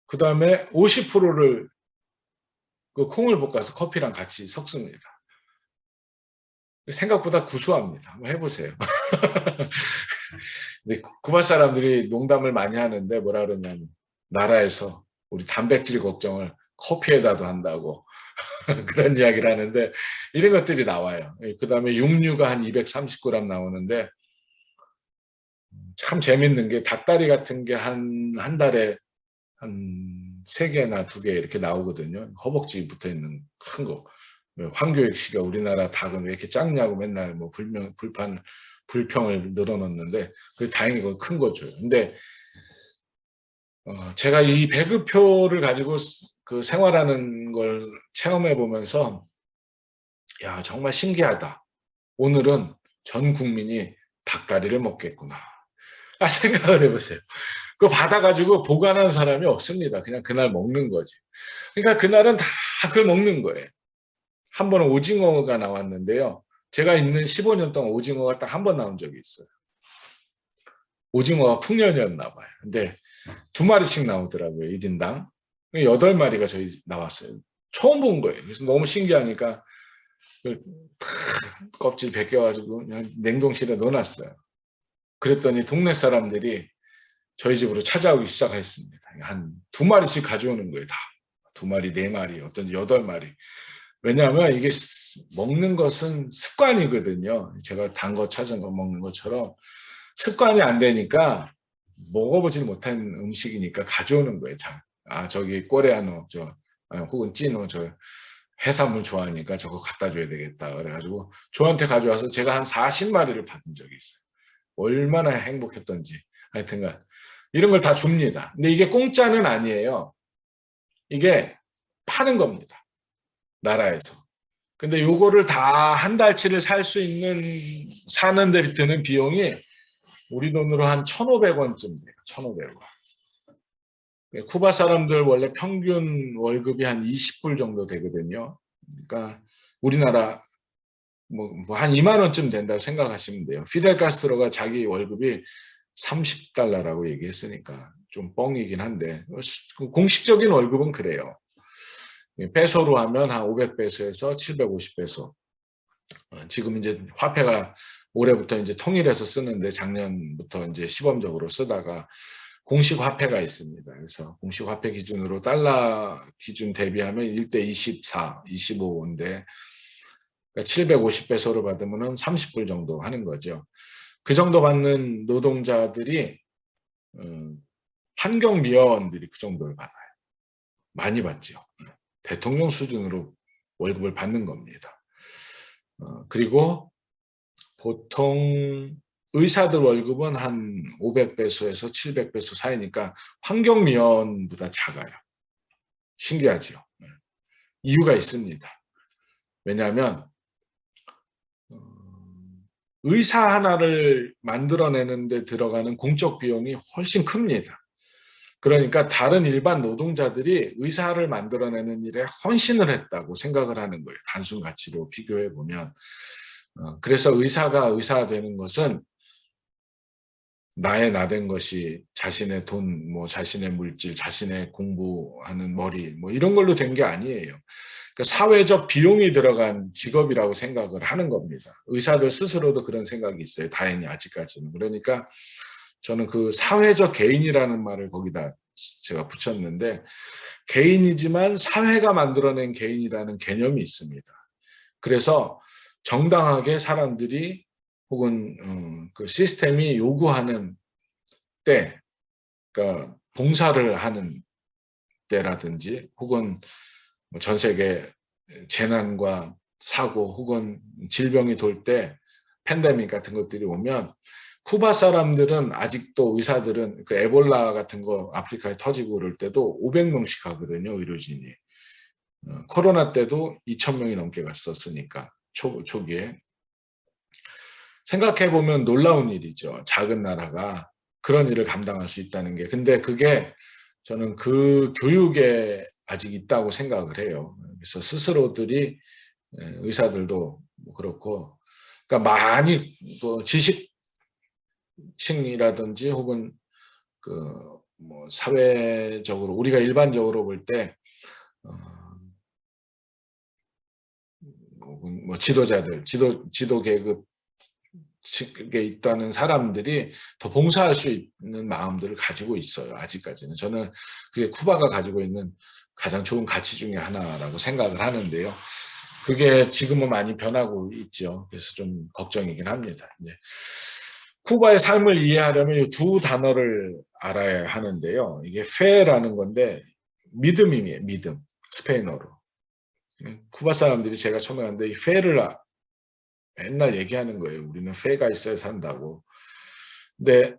그 다음에 50%를 그 콩을 볶아서 커피랑 같이 섞습니다. 생각보다 구수합니다. 한번 해보세요. 근데 쿠바 사람들이 농담을 많이 하는데 뭐라 그러냐면, 나라에서 우리 단백질 걱정을 커피에다도 한다고 그런 이야기를 하는데, 이런 것들이 나와요. 그 다음에 육류가 한 230g 나오는데, 참 재밌는 게 닭다리 같은 게 한 달에 한 3개나 2개 이렇게 나오거든요. 허벅지 붙어 있는 큰 거. 황교익 씨가 우리나라 닭은 왜 이렇게 작냐고 맨날 뭐 불평을 늘어놓는데, 그 다행히 그건 큰 거죠. 근데 제가 이 배급표를 가지고 그 생활하는 걸 체험해 보면서, 야, 정말 신기하다. 오늘은 전 국민이 닭다리를 먹겠구나. 생각을 해보세요. 그거 받아가지고 보관한 사람이 없습니다. 그냥 그날 먹는 거지. 그러니까 그날은 다 그걸 먹는 거예요. 한 번은 오징어가 나왔는데요. 제가 있는 15년 동안 오징어가 딱 한 번 나온 적이 있어요. 오징어가 풍년이었나 봐요. 근데 2마리씩 나오더라고요. 1인당. 8마리가 저희 나왔어요. 처음 본 거예요. 그래서 너무 신기하니까 껍질 벗겨가지고 그냥 냉동실에 넣어놨어요. 그랬더니 동네 사람들이 저희 집으로 찾아오기 시작했습니다. 한 2마리씩 가져오는 거예요. 다. 2마리, 4마리, 어떤 8마리. 왜냐하면 이게 먹는 것은 습관이거든요. 제가 단 거 찾은 거 먹는 것처럼 습관이 안 되니까, 먹어보지 못한 음식이니까 가져오는 거예요. 저기 꼬레아노, 혹은 찌노, 해산물 좋아하니까 저거 갖다 줘야 되겠다. 그래가지고 저한테 가져와서 제가 한 40마리를 받은 적이 있어요. 얼마나 행복했던지. 하여튼간 이런 걸 다 줍니다. 근데 이게 공짜는 아니에요. 이게 파는 겁니다. 나라에서. 근데 요거를 다 한 달치를 살 수 있는 사는 데 드는 비용이 우리 돈으로 한 1,500원쯤 돼요. 1,500원. 쿠바 사람들 원래 평균 월급이 한 20불 정도 되거든요. 그러니까 우리나라 뭐 한 2만 원쯤 된다고 생각하시면 돼요. 피델 카스트로가 자기 월급이 30달러라고 얘기했으니까 좀 뻥이긴 한데 공식적인 월급은 그래요. 페소로 하면 한 500페소에서 750페소. 지금 이제 화폐가 올해부터 이제 통일해서 쓰는데 작년부터 이제 시범적으로 쓰다가 공식 화폐가 있습니다. 그래서 공식 화폐 기준으로 달러 기준 대비하면 1대 24, 25인데 750페소를 받으면 30불 정도 하는 거죠. 그 정도 받는 노동자들이 환경미화원들이 그 정도를 받아요. 많이 받죠. 대통령 수준으로 월급을 받는 겁니다. 그리고 보통 의사들 월급은 한 500페소에서 700페소 사이니까 환경미화원보다 작아요. 신기하죠. 이유가 있습니다. 왜냐하면 의사 하나를 만들어내는 데 들어가는 공적 비용이 훨씬 큽니다. 그러니까 다른 일반 노동자들이 의사를 만들어내는 일에 헌신을 했다고 생각을 하는 거예요. 단순 가치로 비교해 보면. 그래서 의사가 의사되는 것은 나의 나된 것이 자신의 돈, 뭐 자신의 물질, 자신의 공부하는 머리, 뭐 이런 걸로 된 게 아니에요. 그러니까 사회적 비용이 들어간 직업이라고 생각을 하는 겁니다. 의사들 스스로도 그런 생각이 있어요. 다행히 아직까지는. 그러니까 저는 그 사회적 개인이라는 말을 거기다 제가 붙였는데 개인이지만 사회가 만들어낸 개인이라는 개념이 있습니다. 그래서 정당하게 사람들이 혹은 그 시스템이 요구하는 때, 그러니까 봉사를 하는 때라든지 혹은 전 세계 재난과 사고 혹은 질병이 돌 때 팬데믹 같은 것들이 오면 쿠바 사람들은 아직도 의사들은 그 에볼라 같은 거 아프리카에 터지고 그럴 때도 500명씩 가거든요. 의료진이. 코로나 때도 2,000명이 넘게 갔었으니까 초기에. 생각해보면 놀라운 일이죠. 작은 나라가 그런 일을 감당할 수 있다는 게. 근데 그게 저는 그 교육에 아직 있다고 생각을 해요. 그래서 스스로들이 의사들도 그렇고 그러니까 많이 또 지식층이라든지 혹은 그 뭐 사회적으로 우리가 일반적으로 볼 때 뭐 지도자들, 지도 계급 에 있다는 사람들이 더 봉사할 수 있는 마음들을 가지고 있어요. 아직까지는. 저는 그게 쿠바가 가지고 있는 가장 좋은 가치 중에 하나라고 생각을 하는데요. 그게 지금은 많이 변하고 있죠. 그래서 좀 걱정이긴 합니다. 이제 쿠바의 삶을 이해하려면 이 두 단어를 알아야 하는데요. 이게 페라는 건데 믿음이에요. 믿음. 스페인어로. 쿠바 사람들이 제가 처음에 왔는데 이 페를 맨날 얘기하는 거예요. 우리는 페가 있어야 산다고. 근데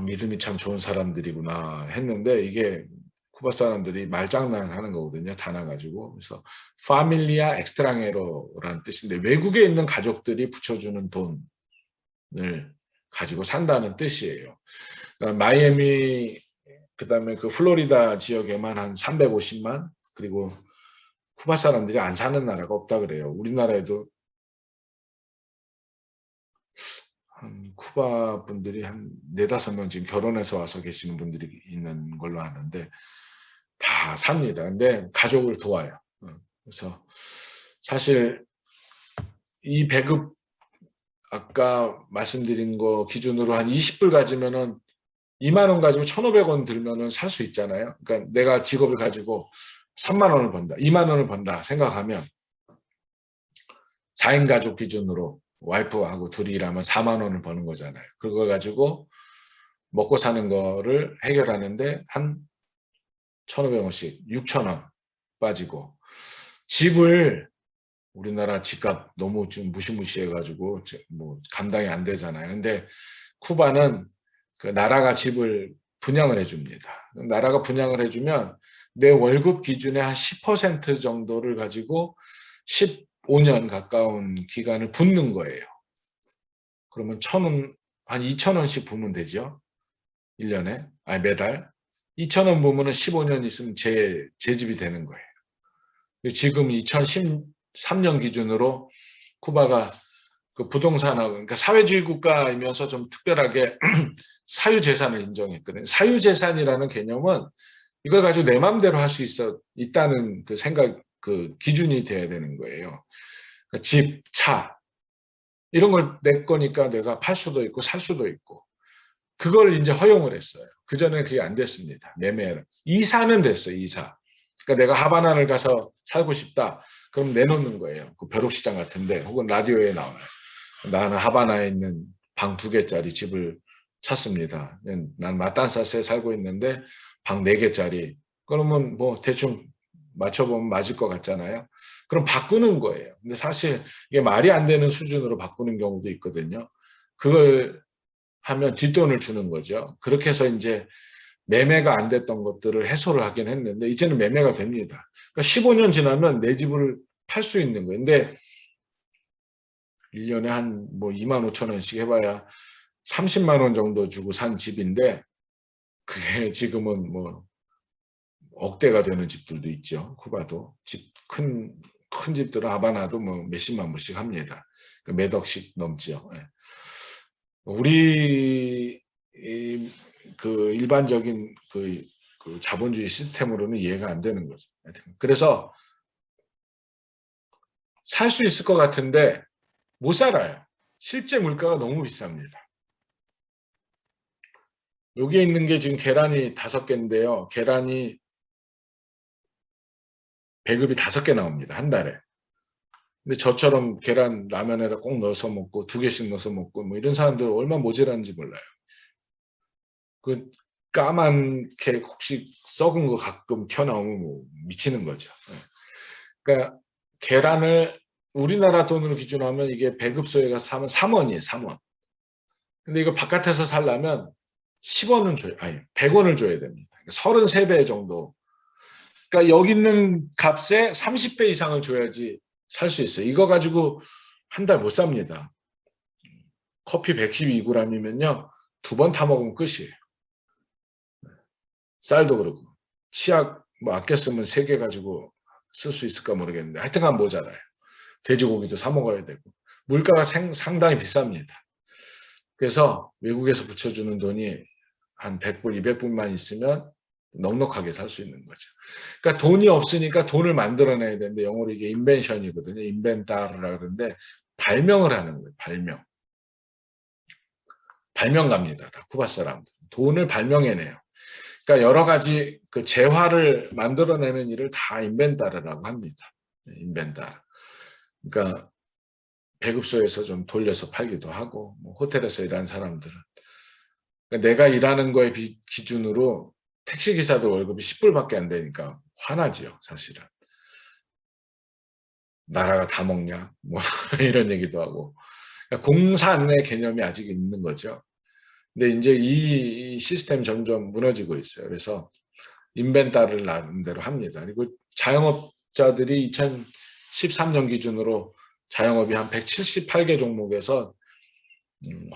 믿음이 참 좋은 사람들이구나 했는데 이게 쿠바 사람들이 말장난하는 거거든요. 단어 가지고. 그래서 파밀리아 엑스트랑에로라는 뜻인데 외국에 있는 가족들이 붙여주는 돈을 가지고 산다는 뜻이에요. 그러니까 마이애미 그다음에 그 플로리다 지역에만 한 350만 그리고 쿠바 사람들이 안 사는 나라가 없다 그래요. 우리나라에도 쿠바 분들이 한 4-5명 지금 결혼해서 와서 계시는 분들이 있는 걸로 아는데 다 삽니다. 근데 가족을 도와요. 그래서 사실 이 배급 아까 말씀드린 거 기준으로 한 20불 가지면은 2만 원 가지고 1,500원 들면은 살 수 있잖아요. 그러니까 내가 직업을 가지고 3만 원을 번다, 2만 원을 번다 생각하면 4인 가족 기준으로 와이프하고 둘이 일하면 4만 원을 버는 거잖아요. 그걸 가지고 먹고 사는 거를 해결하는데 한 1,500원씩 6,000원 빠지고 집을 우리나라 집값 너무 좀 무시무시해가지고 뭐 감당이 안 되잖아요. 근데 쿠바는 그 나라가 집을 분양을 해줍니다. 나라가 분양을 해주면 내 월급 기준의 한 10% 정도를 가지고 15년 가까운 기간을 붓는 거예요. 그러면 1,000원, 한 2,000원씩 부으면 되죠. 1년에, 아니 매달. 2,000원 부으면 15년 있으면 제 집이 되는 거예요. 지금 2013년 기준으로 쿠바가 그 부동산하고, 그러니까 사회주의 국가이면서 좀 특별하게 사유재산을 인정했거든요. 사유재산이라는 개념은 이걸 가지고 내 마음대로 할 수 있다는 그 생각, 그 기준이 돼야 되는 거예요. 그러니까 집, 차, 이런 걸 내 거니까 내가 팔 수도 있고 살 수도 있고. 그걸 이제 허용을 했어요. 그전에 그게 안 됐습니다. 매매를. 이사는 됐어요, 이사. 그러니까 내가 하바나를 가서 살고 싶다. 그럼 내놓는 거예요. 그 벼룩시장 같은데, 혹은 라디오에 나와요. 나는 하바나에 있는 방 2개짜리 집을 찾습니다. 난 마탄사스에 살고 있는데 방 4개짜리. 그러면 뭐 대충 맞춰보면 맞을 것 같잖아요. 그럼 바꾸는 거예요. 근데 사실 이게 말이 안 되는 수준으로 바꾸는 경우도 있거든요. 그걸 하면 뒷돈을 주는 거죠. 그렇게 해서 이제 매매가 안 됐던 것들을 해소를 하긴 했는데 이제는 매매가 됩니다. 그러니까 15년 지나면 내 집을 팔 수 있는 거예요. 근데 1년에 한 뭐 25,000원씩 해봐야 30만 원 정도 주고 산 집인데 그게 지금은 뭐 억대가 되는 집들도 있죠. 쿠바도 집 큰 집들은 하바나도 뭐 몇십만 불씩 합니다. 몇 억씩 넘죠. 우리 그 일반적인 그 자본주의 시스템으로는 이해가 안 되는 거죠. 그래서 살 수 있을 것 같은데 못 살아요. 실제 물가가 너무 비쌉니다. 여기에 있는 게 지금 계란이 5개인데요. 계란이 배급이 5개 나옵니다. 한 달에. 근데 저처럼 계란 라면에다 꼭 넣어서 먹고 2개씩 넣어서 먹고 뭐 이런 사람들 얼마나 모자란지 몰라요. 그 까맣게 혹시 썩은 거 가끔 튀어나오면 뭐 미치는 거죠. 그러니까 계란을 우리나라 돈으로 기준하면 이게 배급소에 가서 사면 3원이에요. 3원. 근데 이걸 바깥에서 살려면 10원은 줘요. 아니 100원을 줘야 됩니다. 33배 정도. 그러니까 여기 있는 값에 30배 이상을 줘야지 살 수 있어요. 이거 가지고 한 달 못 삽니다. 커피 112g이면요. 2번 타 먹으면 끝이에요. 쌀도 그렇고. 치약 뭐 아껴 쓰면 3개 가지고 쓸 수 있을까 모르겠는데 하여튼간 모자라요. 돼지고기도 사 먹어야 되고. 물가가 상당히 비쌉니다. 그래서 외국에서 붙여주는 돈이 한 100불, 200불만 있으면 넉넉하게 살 수 있는 거죠. 그러니까 돈이 없으니까 돈을 만들어내야 되는데 영어로 이게 인벤션이거든요. 인벤타르라 그러는데 발명을 하는 거예요. 발명가입니다. 다 쿠바 사람들. 돈을 발명해내요. 그러니까 여러 가지 그 재화를 만들어내는 일을 다 인벤타르라고 합니다. 인벤타르. 그러니까 배급소에서 좀 돌려서 팔기도 하고 뭐 호텔에서 일하는 사람들은 그러니까 내가 일하는 거에 기준으로 택시기사들 월급이 10불밖에 안 되니까 화나지요. 사실은. 나라가 다 먹냐 뭐 이런 얘기도 하고 그러니까 공산의 개념이 아직 있는 거죠. 근데 이제 이 시스템 점점 무너지고 있어요. 그래서 인벤타를 나름대로 합니다. 그리고 자영업자들이 2013년 기준으로 자영업이 한 178개 종목에서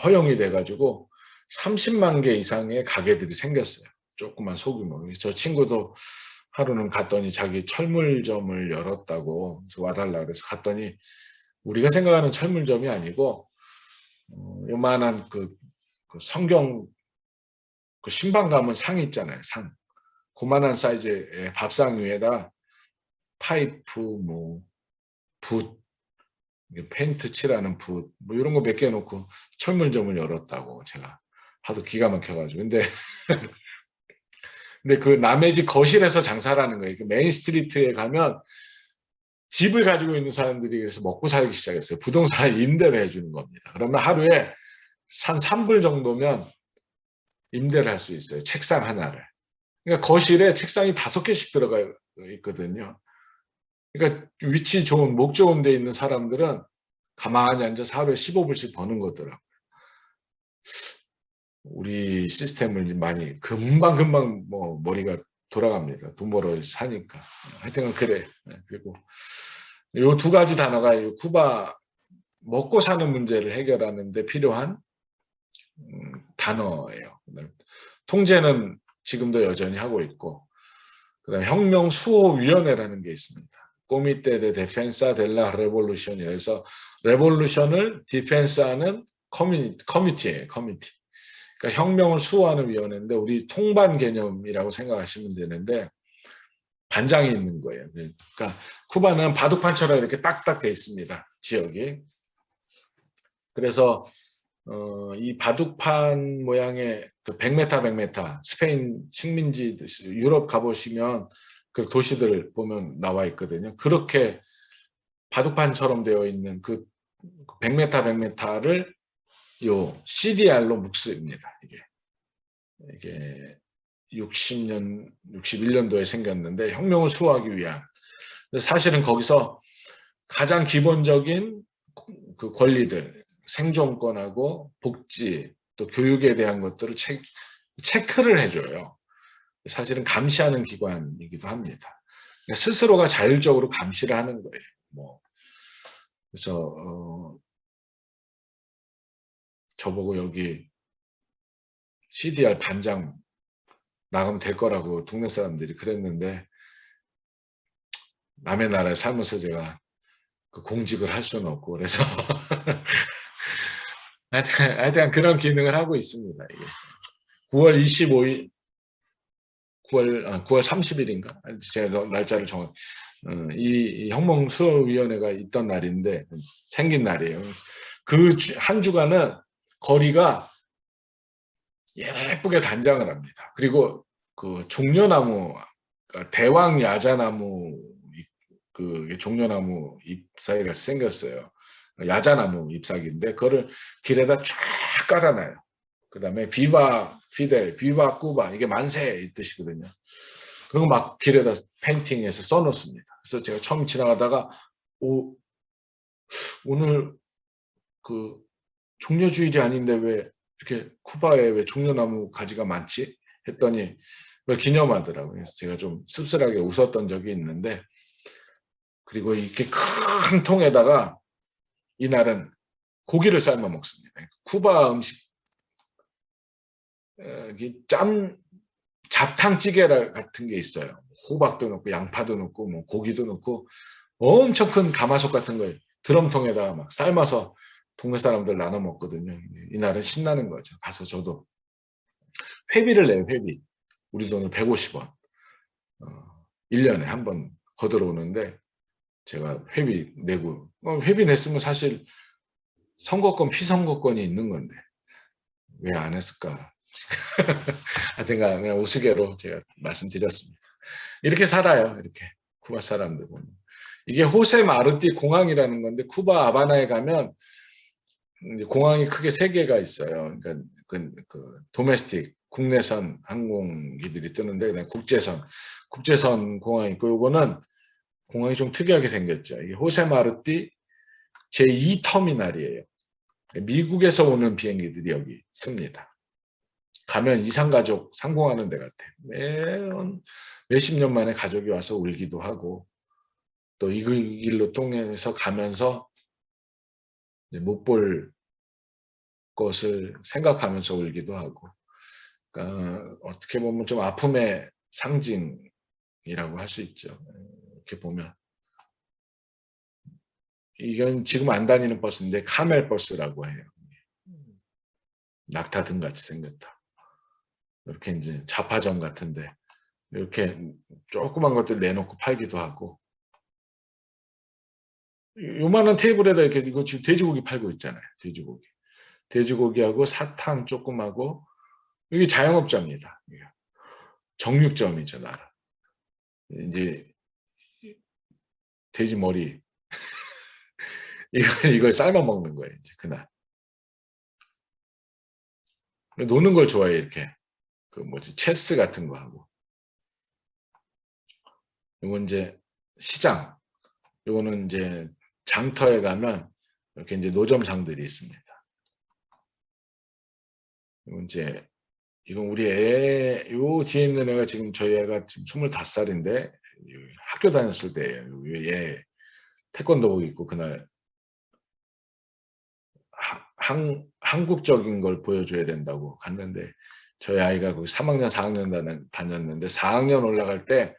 허용이 돼가지고 30만 개 이상의 가게들이 생겼어요. 조그만 소규모. 저 친구도 하루는 갔더니 자기 철물점을 열었다고 그래서 와달라 그래서 갔더니 우리가 생각하는 철물점이 아니고 요만한 그 성경 그 신방 가면 상 있잖아요. 상. 그만한 사이즈의 밥상 위에다 파이프, 뭐 붓, 페인트 칠하는 붓, 뭐 이런 거 몇 개 놓고 철물점을 열었다고 제가 하도 기가 막혀가지고. 근데 그 남의 집 거실에서 장사를 하는 거예요. 그 메인 스트리트에 가면 집을 가지고 있는 사람들이 그래서 먹고 살기 시작했어요. 부동산을 임대를 해주는 겁니다. 그러면 하루에 한 3불 정도면 임대를 할 수 있어요. 책상 하나를. 그러니까 거실에 책상이 5개씩 들어가 있거든요. 그러니까 위치 좋은, 목 좋은 데 있는 사람들은 가만히 앉아서 하루에 15불씩 버는 거더라고요. 우리 시스템을 많이 금방 뭐 머리가 돌아갑니다. 돈 벌어 사니까. 하여튼 그래. 그리고 요 두 가지 단어가 쿠바 먹고 사는 문제를 해결하는 데 필요한 단어예요. 통제는 지금도 여전히 하고 있고, 그다음에 혁명 수호위원회라는 게 있습니다. Comité de Defensa de la Revolución. 그래서 레볼루션을 디펜스하는 커미티예요. 커미티. 그러니까 혁명을 수호하는 위원회인데 우리 통반 개념이라고 생각하시면 되는데 반장이 있는 거예요. 그러니까 쿠바는 바둑판처럼 이렇게 딱딱 돼 있습니다. 지역이. 그래서 이 바둑판 모양의 그 100m 100m 스페인 식민지 유럽 가보시면 그 도시들 보면 나와 있거든요. 그렇게 바둑판처럼 되어 있는 그 100m 100m를 요 CDR로 묵습니다. 이게 61년도에 생겼는데 혁명을 수호하기 위한. 사실은 거기서 가장 기본적인 그 권리들, 생존권하고 복지, 또 교육에 대한 것들을 체크를 해줘요. 사실은 감시하는 기관이기도 합니다. 스스로가 자율적으로 감시를 하는 거예요. 그래서 저보고 여기 CDR 반장 나가면 될 거라고 동네 사람들이 그랬는데 남의 나라에 살면서 제가 그 공직을 할 수는 없고 그래서 하여튼 그런 기능을 하고 있습니다. 이게 9월 25일 9월 30일인가 제가 날짜를 정확히 이 혁명수호위원회가 있던 날인데 생긴 날이에요. 그 한 주간은 거리가 예쁘게 단장을 합니다. 그리고 그 종려나무, 대왕 야자나무, 그 종려나무 잎사귀가 생겼어요. 야자나무 잎사귀인데 그거를 길에다 쫙 깔아놔요. 그 다음에 비바 피델, 비바 쿠바 이게 만세 이 뜻이거든요. 그리고 막 길에다 페인팅해서 써놓습니다. 그래서 제가 처음 지나가다가 오늘 그 종려주일이 아닌데 왜 이렇게 쿠바에 왜 종려나무 가지가 많지? 했더니 그걸 기념하더라고요. 그래서 제가 좀 씁쓸하게 웃었던 적이 있는데 그리고 이렇게 큰 통에다가 이날은 고기를 삶아 먹습니다. 쿠바 음식 잡탕찌개 같은 게 있어요. 호박도 넣고 양파도 넣고 뭐 고기도 넣고 엄청 큰 가마솥 같은 거에 드럼통에다가 막 삶아서 동네 사람들 나눠 먹거든요. 이날은 신나는 거죠. 가서 저도 회비를 내요. 회비. 우리 돈을 150원. 1년에 한 번 거들어오는데 제가 회비 내고 회비 냈으면 사실 선거권 피선거권이 있는 건데 왜 안 했을까? 하여튼간 그냥 우스개로 제가 말씀드렸습니다. 이렇게 살아요. 이렇게 쿠바 사람들 보면. 이게 호세 마르티 공항이라는 건데 쿠바 하바나에 가면 공항이 크게 3개가 있어요. 그러니까 그 도메스틱 국내선 항공기들이 뜨는데 그다음에 국제선 공항이 있고 요거는 공항이 좀 특이하게 생겼죠. 이게 호세 마르티 제2터미널이에요. 미국에서 오는 비행기들이 여기 씁니다. 가면 이상가족 상봉하는 데 같아. 매년 몇십 년 만에 가족이 와서 울기도 하고 또 이 길로 통해서 가면서 못 볼 것을 생각하면서 울기도 하고 그러니까 어떻게 보면 좀 아픔의 상징이라고 할 수 있죠. 이렇게 보면 이건 지금 안 다니는 버스인데 카멜 버스라고 해요. 낙타등 같이 생겼다. 이렇게 이제 잡화점 같은데 이렇게 조그만 것들 내놓고 팔기도 하고 요만한 테이블에다 이렇게 이거 지금 돼지고기 팔고 있잖아요. 돼지고기하고 사탕 조금하고 이게 자영업자입니다. 정육점이죠, 나라. 이제 돼지 머리 이걸 삶아 먹는 거예요. 이제 그날 노는 걸 좋아해 이렇게 그 뭐지 체스 같은 거 하고 이건 이제 시장 요거는 이제 장터에 가면 이렇게 이제 노점상들이 있습니다. 이건 우리 요 뒤에 있는 애가 지금 저희 애가 지금 25살인데 학교 다녔을 때예요. 얘 태권도복 입고 그날 한국적인 걸 보여줘야 된다고 갔는데 저희 아이가 거기 3학년, 4학년 다녔는데 4학년 올라갈 때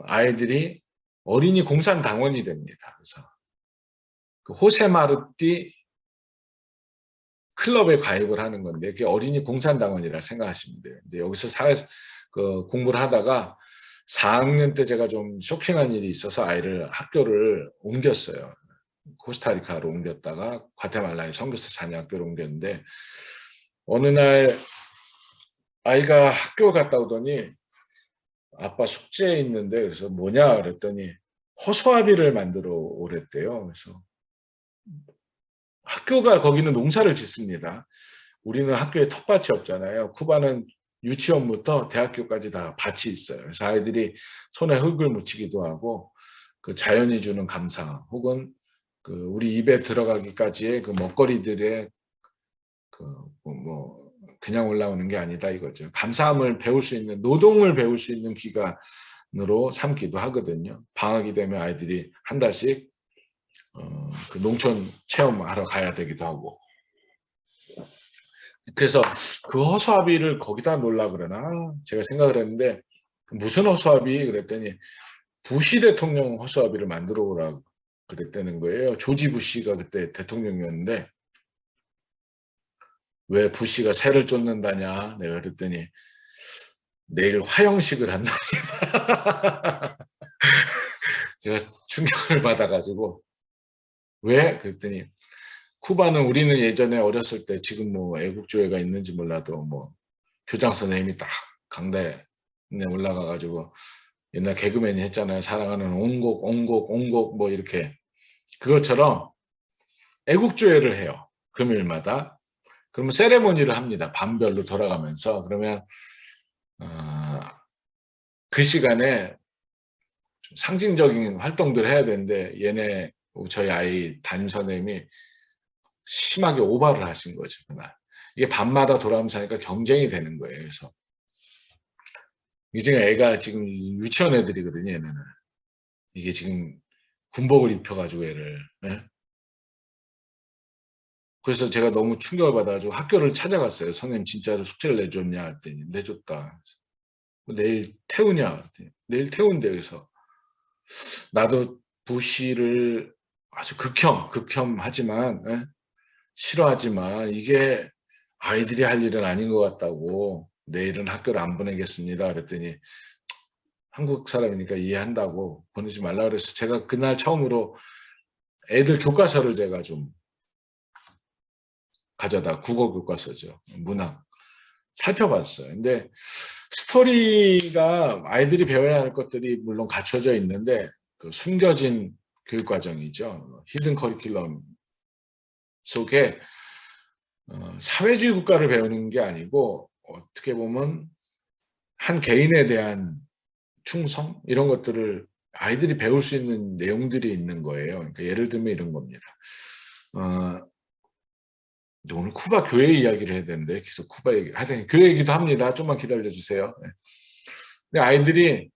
아이들이 어린이 공산당원이 됩니다. 그래서 그 호세마르띠 클럽에 가입을 하는 건데 그게 어린이 공산당원이라 생각하시면 돼요. 근데 여기서 공부를 하다가 4학년 때 제가 좀 쇼킹한 일이 있어서 아이를 학교를 옮겼어요. 코스타리카로 옮겼다가 과테말라의 선교사 자녀학교로 옮겼는데 어느 날 아이가 학교 갔다 오더니 아빠 숙제 있는데 그래서 뭐냐 그랬더니 허수아비를 만들어 오랬대요. 그래서 학교가 거기는 농사를 짓습니다. 우리는 학교에 텃밭이 없잖아요. 쿠바는 유치원부터 대학교까지 다 밭이 있어요. 그래서 아이들이 손에 흙을 묻히기도 하고 그 자연이 주는 감사 혹은 그 우리 입에 들어가기까지의 그 먹거리들의 그냥 올라오는 게 아니다 이거죠. 감사함을 배울 수 있는 노동을 배울 수 있는 기간으로 삼기도 하거든요. 방학이 되면 아이들이 한 달씩 그 농촌 체험하러 가야 되기도 하고. 그래서 그 허수아비를 거기다 놓으려 그러나 제가 생각을 했는데 무슨 허수아비 그랬더니 부시 대통령 허수아비를 만들어 오라 그랬다는 거예요. 조지 부시가 그때 대통령이었는데 왜 부시가 새를 쫓는다냐 내가 그랬더니 내일 화형식을 한다니 제가 충격을 받아가지고 왜 그랬더니 쿠바는 우리는 예전에 어렸을 때 지금 뭐 애국조회가 있는지 몰라도 뭐 교장 선생님이 딱 강단에 올라가가지고 옛날 개그맨이 했잖아요. 사랑하는 온곡 온곡 온곡 뭐 이렇게 그것처럼 애국조회를 해요. 금요일마다. 그러면 세레모니를 합니다. 반별로 돌아가면서 그러면 그 시간에 좀 상징적인 활동들을 해야 되는데 얘네 저희 아이 담임선생님이 심하게 오바를 하신 거죠. 그날. 이게 밤마다 돌아오면서 하니까 경쟁이 되는 거예요. 그래서 이제 애가 지금 유치원 애들이거든요. 얘네는. 이게 지금 군복을 입혀가지고 애를. 네? 그래서 제가 너무 충격을 받아가지고 학교를 찾아갔어요. 선생님 진짜로 숙제를 내줬냐 했더니 내줬다. 내일 태우냐 했더니 내일 태운대. 그래서 나도 부시를 아주 극혐하지만 예? 싫어하지만 이게 아이들이 할 일은 아닌 것 같다고 내일은 학교를 안 보내겠습니다. 그랬더니 한국 사람이니까 이해한다고 보내지 말라 그래서 제가 그날 처음으로 애들 교과서를 제가 좀 가져다 국어 교과서죠. 문학 살펴봤어요. 근데 스토리가 아이들이 배워야 할 것들이 물론 갖춰져 있는데 그 숨겨진 교육 과정이죠. 히든 커리큘럼 속에 사회주의 국가를 배우는 게 아니고 어떻게 보면 한 개인에 대한 충성 이런 것들을 아이들이 배울 수 있는 내용들이 있는 거예요. 그러니까 예를 들면 이런 겁니다. 오늘 쿠바 교회 이야기를 해야 되는데 계속 쿠바 얘기 하여튼 교회 얘기도 합니다. 좀만 기다려 주세요. 네. 아이들이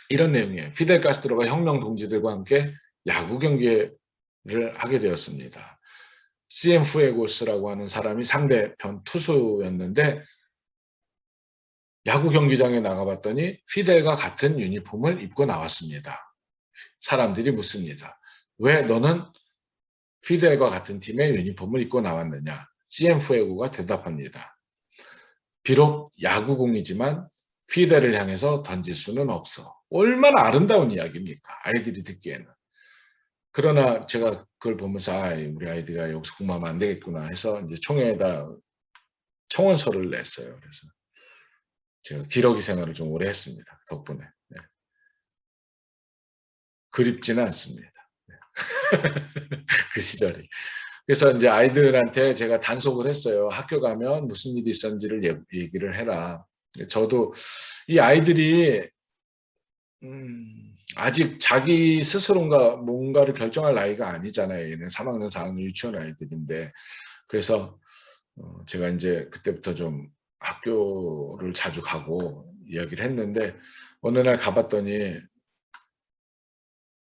이런 내용이에요. 피델 카스트로가 혁명 동지들과 함께 야구 경기를 하게 되었습니다. 시엔푸에고스라고 하는 사람이 상대편 투수였는데 야구 경기장에 나가봤더니 피델과 같은 유니폼을 입고 나왔습니다. 사람들이 묻습니다. 왜 너는 피델과 같은 팀의 유니폼을 입고 나왔느냐? 시엔푸에고가 대답합니다. 비록 야구공이지만 피델을 향해서 던질 수는 없어. 얼마나 아름다운 이야기입니까? 아이들이 듣기에는. 그러나 제가 그걸 보면서 우리 아이들이 여기서 공부하면 안 되겠구나 해서 이제 총회에다 청원서를 냈어요. 그래서 제가 기러기 생활을 좀 오래 했습니다. 덕분에. 네. 그립지는 않습니다. 네. 그 시절이. 그래서 이제 아이들한테 제가 단속을 했어요. 학교 가면 무슨 일이 있었는지를 얘기를 해라. 저도 이 아이들이 아직 자기 스스로가 뭔가를 결정할 나이가 아니잖아요. 얘는 3학년, 4학년 유치원 아이들인데. 그래서 제가 이제 그때부터 좀 학교를 자주 가고 이야기를 했는데 어느 날 가봤더니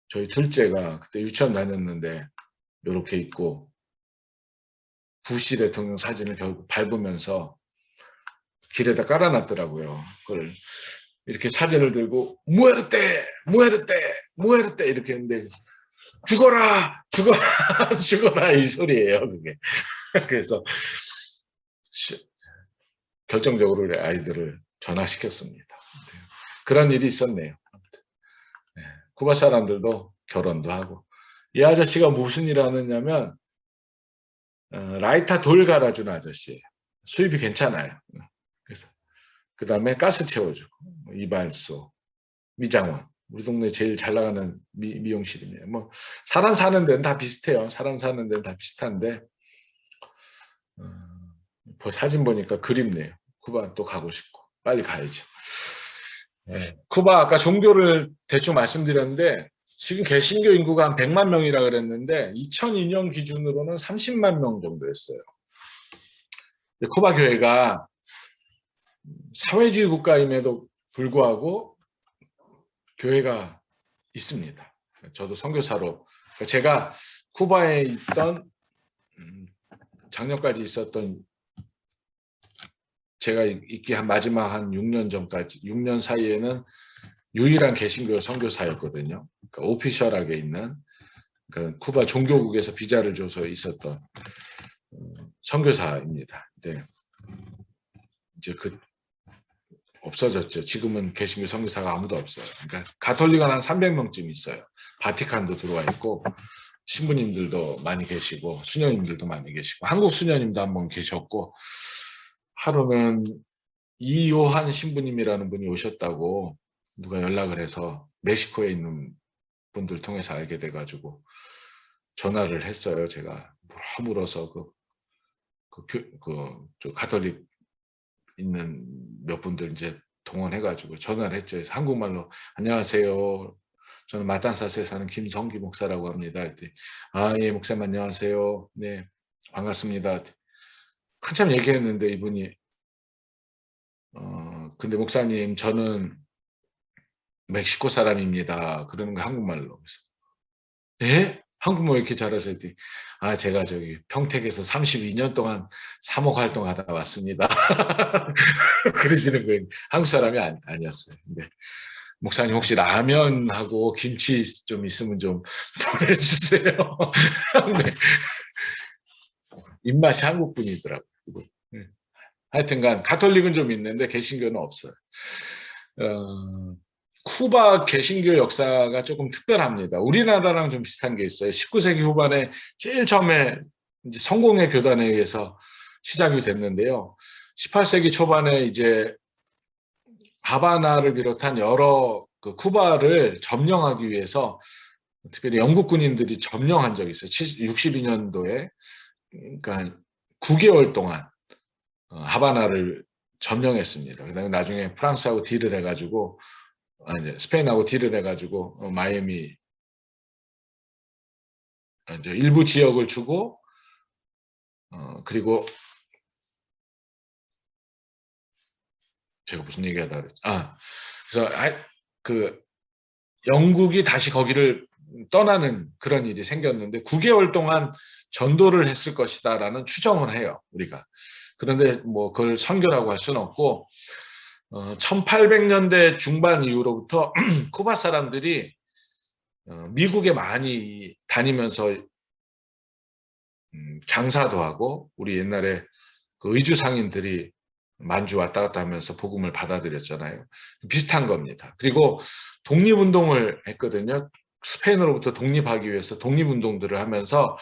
저희 둘째가 그때 유치원 다녔는데 이렇게 있고 부시 대통령 사진을 결국 밟으면서 길에다 깔아놨더라고요. 그걸 이렇게 사진을 들고 무에르테 무에르테 무에르테 이렇게 했는데 죽어라 죽어라 죽어라 이 소리예요 그게. 그래서 결정적으로 우리 아이들을 전화시켰습니다. 그런 일이 있었네요. 네. 쿠바 사람들도 결혼도 하고 이 아저씨가 무슨 일을 하느냐면 라이터 돌 갈아주는 아저씨예요. 수입이 괜찮아요. 그래서 그 다음에 가스 채워주고 이발소, 미장원, 우리 동네 제일 잘 나가는 미용실이네요. 뭐 사람 사는 데는 다 비슷해요. 사람 사는 데는 다 비슷한데 사진 보니까 그립네요. 쿠바 또 가고 싶고 빨리 가야죠. 네. 쿠바 아까 종교를 대충 말씀드렸는데 지금 개신교 인구가 한 100만 명이라 그랬는데 2002년 기준으로는 30만 명 정도였어요. 쿠바 교회가 사회주의 국가임에도 불구하고 교회가 있습니다. 저도 선교사로 제가 쿠바에 있던 작년까지 있었던 제가 있기 한 마지막 한 6년 전까지 6년 사이에는 유일한 개신교 선교사였거든요. 그러니까 오피셜하게 있는 그러니까 쿠바 종교국에서 비자를 줘서 있었던 선교사입니다. 네. 이제 없어졌죠. 지금은 개신교 선교사가 아무도 없어요. 그러니까 가톨릭은 한 300명쯤 있어요. 바티칸도 들어와 있고 신부님들도 많이 계시고 수녀님들도 많이 계시고 한국 수녀님도 한 번 계셨고 하루는 이요한 신부님이라는 분이 오셨다고 누가 연락을 해서 멕시코에 있는 분들 통해서 알게 돼가지고 전화를 했어요. 제가 물어서 저 가톨릭 있는 몇 분들 이제 동원해가지고 전화를 했죠. 그래서 한국말로 안녕하세요. 저는 마탄사스에 사는 김성기 목사라고 합니다. 아, 예, 목사님 안녕하세요. 네, 반갑습니다. 한참 얘기했는데 이분이 근데 목사님 저는 멕시코 사람입니다. 그러는 거 한국말로. 예? 한국말 이렇게 잘하세요? 아, 제가 저기 평택에서 32년 동안 사목 활동하다 왔습니다. 그러시는 거예요. 한국 사람이 아니었어요. 근데 목사님 혹시 라면하고 김치 좀 있으면 좀 보내주세요. 네. 입맛이 한국 분이더라고요. 네. 하여튼간 가톨릭은 좀 있는데 개신교는 없어요. 쿠바 개신교 역사가 조금 특별합니다. 우리나라랑 좀 비슷한 게 있어요. 19세기 후반에 제일 처음에 이제 성공회 교단에 의해서 시작이 됐는데요. 18세기 초반에 이제 하바나를 비롯한 여러 쿠바를 점령하기 위해서 특별히 영국 군인들이 점령한 적이 있어요. 62년도에 그러니까 9개월 동안 하바나를 점령했습니다. 그다음에 나중에 프랑스하고 딜을 해가지고 스페인하고 딜을 해가지고 마이애미 이제 일부 지역을 주고 그리고 제가 무슨 얘기하다 그랬죠? 그래서 영국이 다시 거기를 떠나는 그런 일이 생겼는데 9개월 동안 전도를 했을 것이다라는 추정을 해요, 우리가. 그런데 뭐 그걸 선교라고 할 수는 없고 1800년대 중반 이후로부터 쿠바 사람들이 미국에 많이 다니면서 장사도 하고 우리 옛날에 그 의주 상인들이 만주 왔다 갔다 하면서 복음을 받아들였잖아요. 비슷한 겁니다. 그리고 독립운동을 했거든요. 스페인으로부터 독립하기 위해서 독립운동들을 하면서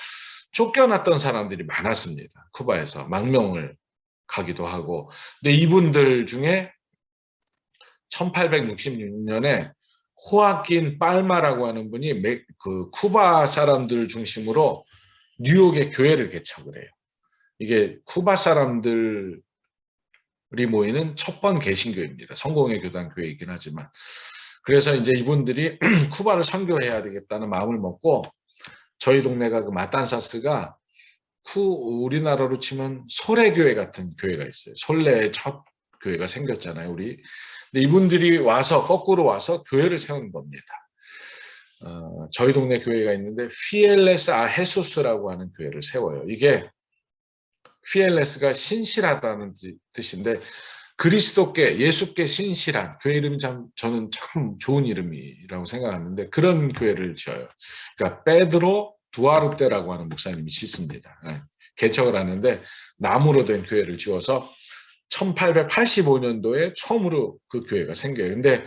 쫓겨났던 사람들이 많았습니다. 쿠바에서 망명을 가기도 하고. 근데 이분들 중에 1866년에 호아킨 빨마라고 하는 분이 그 쿠바 사람들 중심으로 뉴욕에 교회를 개척을 해요. 이게 쿠바 사람들이 모이는 첫 번 개신교입니다. 성공회 교단 교회이긴 하지만. 그래서 이제 이분들이 쿠바를 선교해야 되겠다는 마음을 먹고 저희 동네가 그 마탄사스가 우리나라로 치면 소래교회 같은 교회가 있어요. 솔레의 첫 교회가 생겼잖아요, 우리. 근데 이분들이 와서 거꾸로 와서 교회를 세운 겁니다. 저희 동네 교회가 있는데 피엘레스 아헤수스라고 하는 교회를 세워요. 이게 피엘레스가 신실하다는 뜻인데 그리스도께 예수께 신실한 교회 이름이 저는 참 좋은 이름이라고 생각하는데 그런 교회를 지어요. 그러니까 베드로 두아르테라고 하는 목사님이 짓습니다. 개척을 하는데 나무로 된 교회를 지어서 1885년도에 처음으로 그 교회가 생겨요. 근데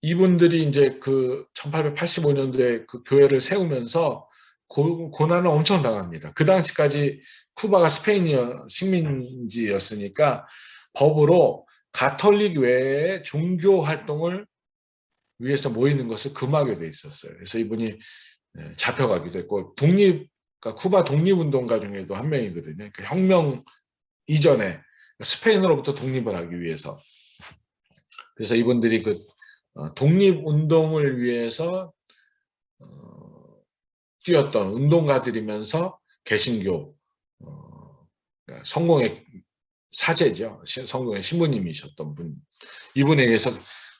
이분들이 이제 그 1885년도에 그 교회를 세우면서 고난을 엄청 당합니다. 그 당시까지 쿠바가 스페인 식민지였으니까 법으로 가톨릭 외에 종교 활동을 위해서 모이는 것을 금하게 돼 있었어요. 그래서 이분이 잡혀가기도 했고 그러니까 쿠바 독립운동가 중에도 한 명이거든요. 그러니까 혁명 이전에 스페인으로부터 독립을 하기 위해서. 그래서 이분들이 그 독립운동을 위해서 뛰었던 운동가들이면서 개신교 그러니까 성공의 사제죠. 성공의 신부님이셨던 분. 이분에 의해서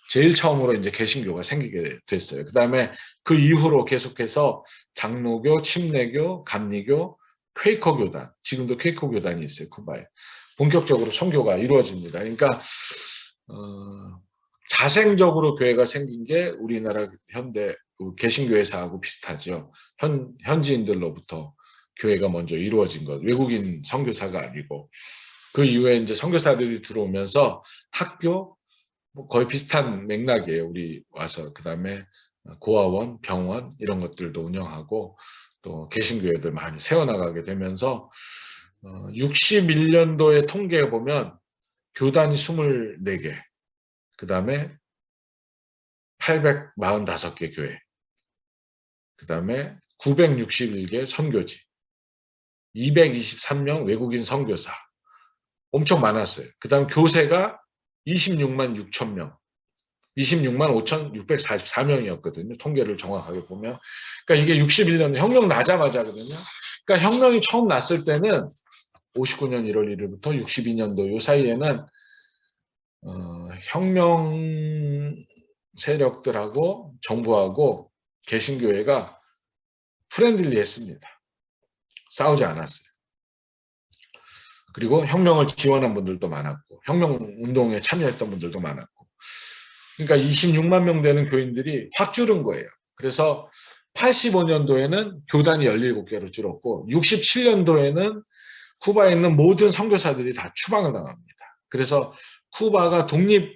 제일 처음으로 이제 개신교가 생기게 됐어요. 그 다음에 그 이후로 계속해서 장로교, 침례교, 감리교, 퀘이커 교단, 지금도 퀘이커 교단이 있어요, 쿠바에. 본격적으로 선교가 이루어집니다. 그러니까 자생적으로 교회가 생긴 게 우리나라 현대 개신교회사하고 비슷하죠. 현지인들로부터 교회가 먼저 이루어진 것, 외국인 선교사가 아니고 그 이후에 이제 선교사들이 들어오면서 학교 뭐 거의 비슷한 맥락이에요. 우리 와서 그 다음에 고아원, 병원 이런 것들도 운영하고 또 개신교회들 많이 세워나가게 되면서 61년도에 통계에 보면 교단이 24개, 그 다음에 845개 교회, 그 다음에 961개 선교지, 223명 외국인 선교사, 엄청 많았어요. 그 다음 교세가 26만 6천 명, 26만 5,644명이었거든요. 통계를 정확하게 보면. 그러니까 이게 61년 혁명 나자마자거든요. 그러니까 혁명이 처음 났을 때는 59년 1월 1일부터 62년도 요 사이에는 혁명 세력들하고 정부하고 개신교회가 프렌들리했습니다. 싸우지 않았어요. 그리고 혁명을 지원한 분들도 많았고 혁명운동에 참여했던 분들도 많았고 그러니까 26만 명 되는 교인들이 확 줄은 거예요. 그래서 85년도에는 교단이 17개로 줄었고 67년도에는 쿠바에 있는 모든 선교사들이 다 추방을 당합니다. 그래서 쿠바가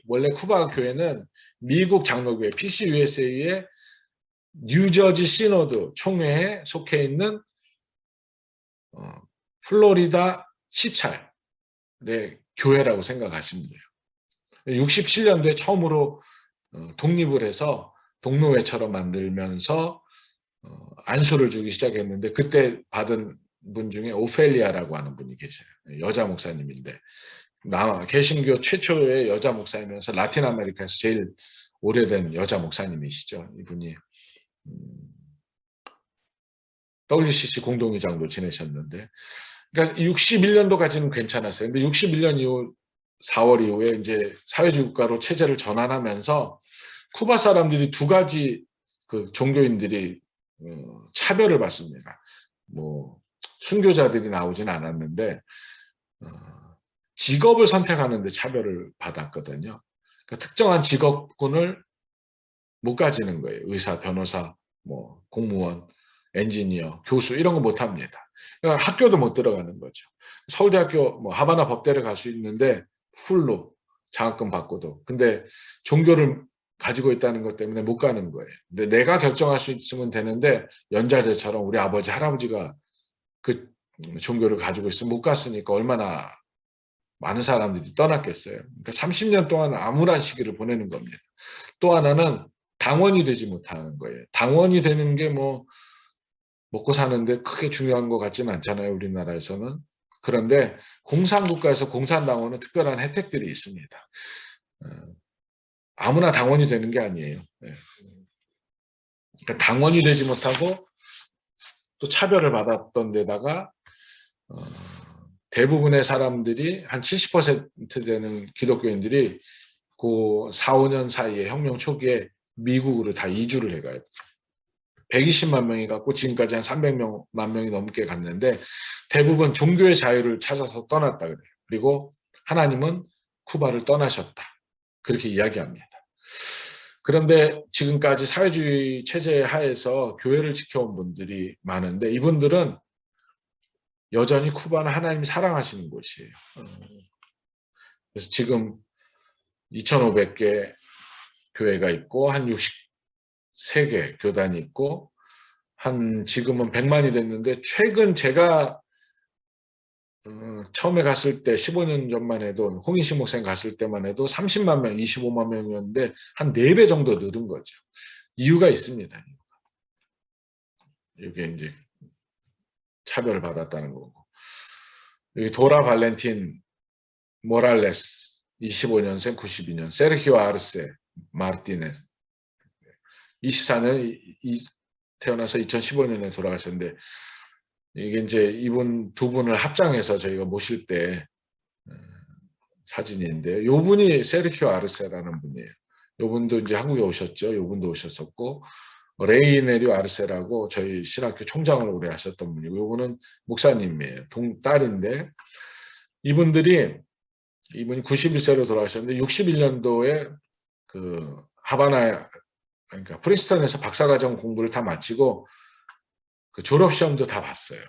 원래 쿠바 교회는 미국 장로교회 PCUSA의 뉴저지 시노드 총회에 속해 있는 플로리다 시찰의 교회라고 생각하시면 돼요. 67년도에 처음으로 독립을 해서 동로회처럼 만들면서 안수를 주기 시작했는데 그때 받은 분 중에 오펠리아라고 하는 분이 계셔요. 여자 목사님인데 개신교 최초의 여자 목사이면서 라틴 아메리카에서 제일 오래된 여자 목사님이시죠. 이분이 WCC 공동의장도 지내셨는데 그러니까 61년도까지는 괜찮았어요. 근데 61년 이후 4월 이후에 이제 사회주의 국가로 체제를 전환하면서 쿠바 사람들이 두 가지 그 종교인들이 차별을 받습니다. 뭐 순교자들이 나오진 않았는데 직업을 선택하는데 차별을 받았거든요. 그러니까 특정한 직업군을 못 가지는 거예요. 의사, 변호사, 뭐 공무원, 엔지니어, 교수 이런 거 못 합니다. 그러니까 학교도 못 들어가는 거죠. 서울대학교 뭐 하바나 법대를 갈 수 있는데 풀로 장학금 받고도 근데 종교를 가지고 있다는 것 때문에 못 가는 거예요. 근데 내가 결정할 수 있으면 되는데 연좌제처럼 우리 아버지 할아버지가 그 종교를 가지고 있으면 못 갔으니까 얼마나 많은 사람들이 떠났겠어요. 그러니까 30년 동안 암울한 시기를 보내는 겁니다. 또 하나는 당원이 되지 못하는 거예요. 당원이 되는 게 뭐 먹고 사는데 크게 중요한 것 같지는 않잖아요. 우리나라에서는. 그런데 공산국가에서 공산당원은 특별한 혜택들이 있습니다. 아무나 당원이 되는 게 아니에요. 예. 그러니까 당원이 되지 못하고 또 차별을 받았던 데다가 대부분의 사람들이 한 70% 되는 기독교인들이 그 4, 5년 사이에 혁명 초기에 미국으로 다 이주를 해가요. 120만 명이 갔고 지금까지 한 300만 명이 넘게 갔는데 대부분 종교의 자유를 찾아서 떠났다 그래요. 그리고 하나님은 쿠바를 떠나셨다. 그렇게 이야기합니다. 그런데 지금까지 사회주의 체제 하에서 교회를 지켜온 분들이 많은데 이분들은 여전히 쿠바는 하나님이 사랑하시는 곳이에요. 그래서 지금 2,500개 교회가 있고 한 63개 교단이 있고 한 지금은 100만이 됐는데 최근 제가 처음에 갔을 때 15년 전만 해도 홍인식 목사님 갔을 때만 해도 30만 명, 25만 명이었는데 한 4배 정도 늘은 거죠. 이유가 있습니다. 이게 이제 차별을 받았다는 거고. 여기 도라 발렌틴 모랄레스 25년생 92년 세르히오 아르세 마르티네스 24년 태어나서 2015년에 돌아가셨는데 이게 이제 이분 두 분을 합장해서 저희가 모실 때 사진인데요. 요 분이 세르히오 아르세라는 분이에요. 요 분도 이제 한국에 오셨죠. 요 분도 오셨었고 레이네리오 아르세라고 저희 신학교 총장을 오래 하셨던 분이고 요 분은 목사님이에요. 딸인데 이분이 91세로 돌아가셨는데 61년도에 그 하바나 그러니까 프린스턴에서 박사과정 공부를 다 마치고 그 졸업시험도 다 봤어요.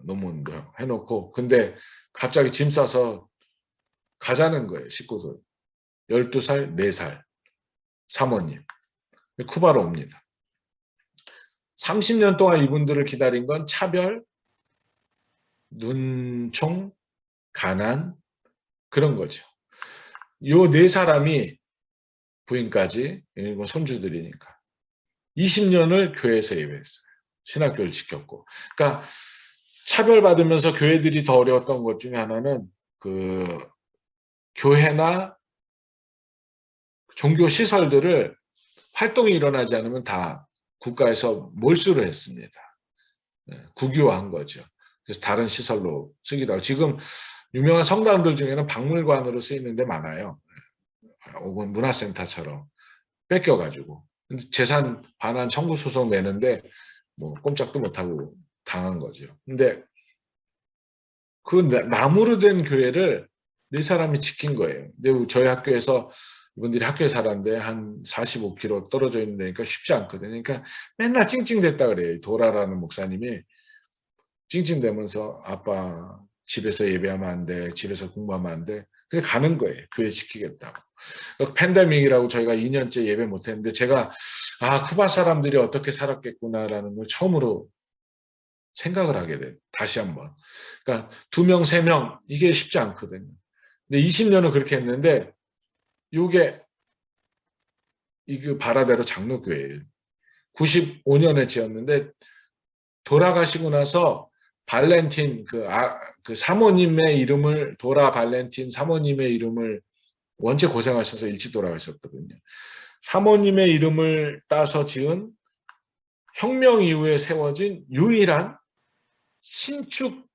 논문도 해놓고 근데 갑자기 짐 싸서 가자는 거예요. 식구들 12살, 4살 사모님 쿠바로 옵니다. 30년 동안 이분들을 기다린 건 차별, 눈총, 가난 그런 거죠. 요 4사람이 부인까지 손주들이니까 20년을 교회에서 예배했어요. 신학교를 지켰고. 그러니까 차별받으면서 교회들이 더 어려웠던 것 중에 하나는 그 교회나 종교 시설들을 활동이 일어나지 않으면 다 국가에서 몰수를 했습니다. 국유화한 거죠. 그래서 다른 시설로 쓰기도 하고 지금 유명한 성당들 중에는 박물관으로 쓰이는 데 많아요. 혹은 문화센터처럼 뺏겨가지고 재산 반환 청구 소송 내는데 뭐 꼼짝도 못하고 당한 거죠. 근데 그 나무로 된 교회를 4사람이 지킨 거예요. 근데 저희 학교에서 이분들이 학교에 살았는데 한 45km 떨어져 있는 데니까 쉽지 않거든요. 그러니까 맨날 찡찡댔다 그래요. 도라라는 목사님이 찡찡대면서 아빠 집에서 예배하면 안 돼. 집에서 공부하면 안 돼. 그래 가는 거예요. 교회 지키겠다고. 팬데믹이라고 저희가 2년째 예배 못했는데 제가 쿠바 사람들이 어떻게 살았겠구나라는 걸 처음으로 생각을 하게 돼요. 다시 한번. 그러니까 2명, 3명 이게 쉽지 않거든요. 근데 20년을 그렇게 했는데 이게 바라대로 장로교회예요. 95년에 지었는데 돌아가시고 나서 발렌틴 그 사모님의 이름을 도라 발렌틴 사모님의 이름을 원체 고생하셔서 일찍 돌아가셨거든요. 사모님의 이름을 따서 지은 혁명 이후에 세워진 유일한 신축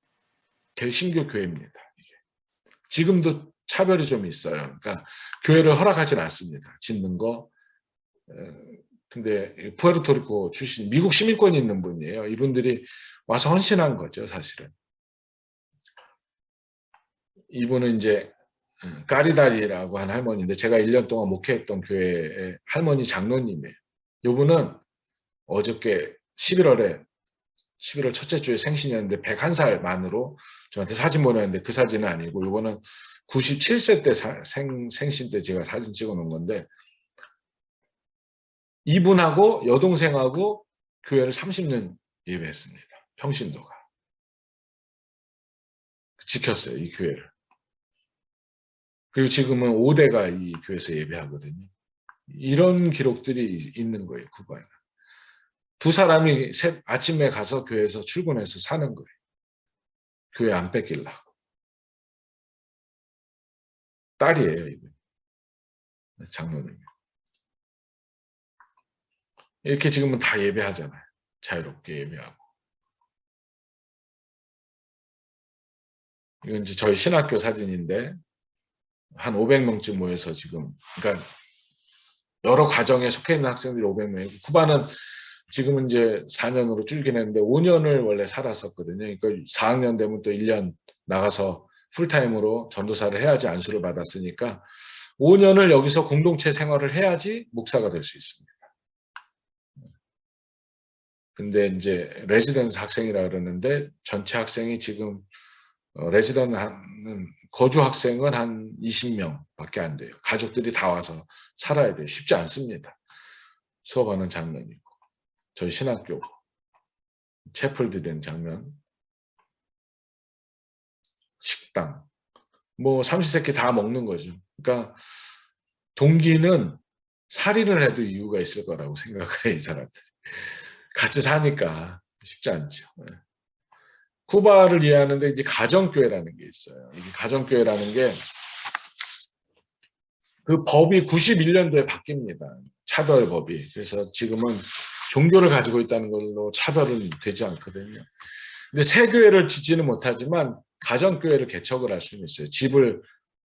개신교 교회입니다. 이게. 지금도 차별이 좀 있어요. 그러니까 교회를 허락하진 않습니다. 짓는 거. 근데 푸에르토리코 출신 미국 시민권이 있는 분이에요. 이분들이 와서 헌신한 거죠, 사실은. 이분은 이제 까리다리라고 하는 할머니인데 제가 1년 동안 목회했던 교회의 할머니 장로님이에요. 이분은 어저께 11월 첫째 주에 생신이었는데 101살 만으로 저한테 사진 보냈는데 그 사진은 아니고 이거는 97세 때 생신 때 제가 사진 찍어 놓은 건데 이분하고 여동생하고 교회를 30년 예배했습니다. 평신도가. 지켰어요. 이 교회를. 그리고 지금은 5대가 이 교회에서 예배하거든요. 이런 기록들이 있는 거예요. 쿠바에는. 2사람이 아침에 가서 교회에서 출근해서 사는 거예요. 교회 안 뺏기려고. 딸이에요. 이분. 장로님. 이렇게 지금은 다 예배하잖아요. 자유롭게 예배하고. 이건 이제 저희 신학교 사진인데 한 500명쯤 모여서 지금, 그러니까 여러 과정에 속해 있는 학생들이 500명이고, 쿠바는 지금은 이제 4년으로 줄긴 했는데 5년을 원래 살았었거든요. 그러니까 4학년 되면 또 1년 나가서 풀타임으로 전도사를 해야지 안수를 받았으니까 5년을 여기서 공동체 생활을 해야지 목사가 될 수 있습니다. 근데 이제 레지던스 학생이라 그러는데 전체 학생이 지금 레지던트 하는 거주 학생은 한 20명밖에 안 돼요. 가족들이 다 와서 살아야 돼요. 쉽지 않습니다. 수업하는 장면이고, 저희 신학교 채플 드리는 장면, 식당, 뭐 삼시세끼 다 먹는 거죠. 그러니까 동기는 살인을 해도 이유가 있을 거라고 생각을 해요, 이 사람들이. 같이 사니까 쉽지 않죠. 쿠바를 이해하는데 이제 가정교회라는 게 있어요. 이게 가정교회라는 게 그 법이 91년도에 바뀝니다. 차별법이. 그래서 지금은 종교를 가지고 있다는 걸로 차별은 되지 않거든요. 근데 새 교회를 짓지는 못하지만 가정교회를 개척을 할 수는 있어요. 집을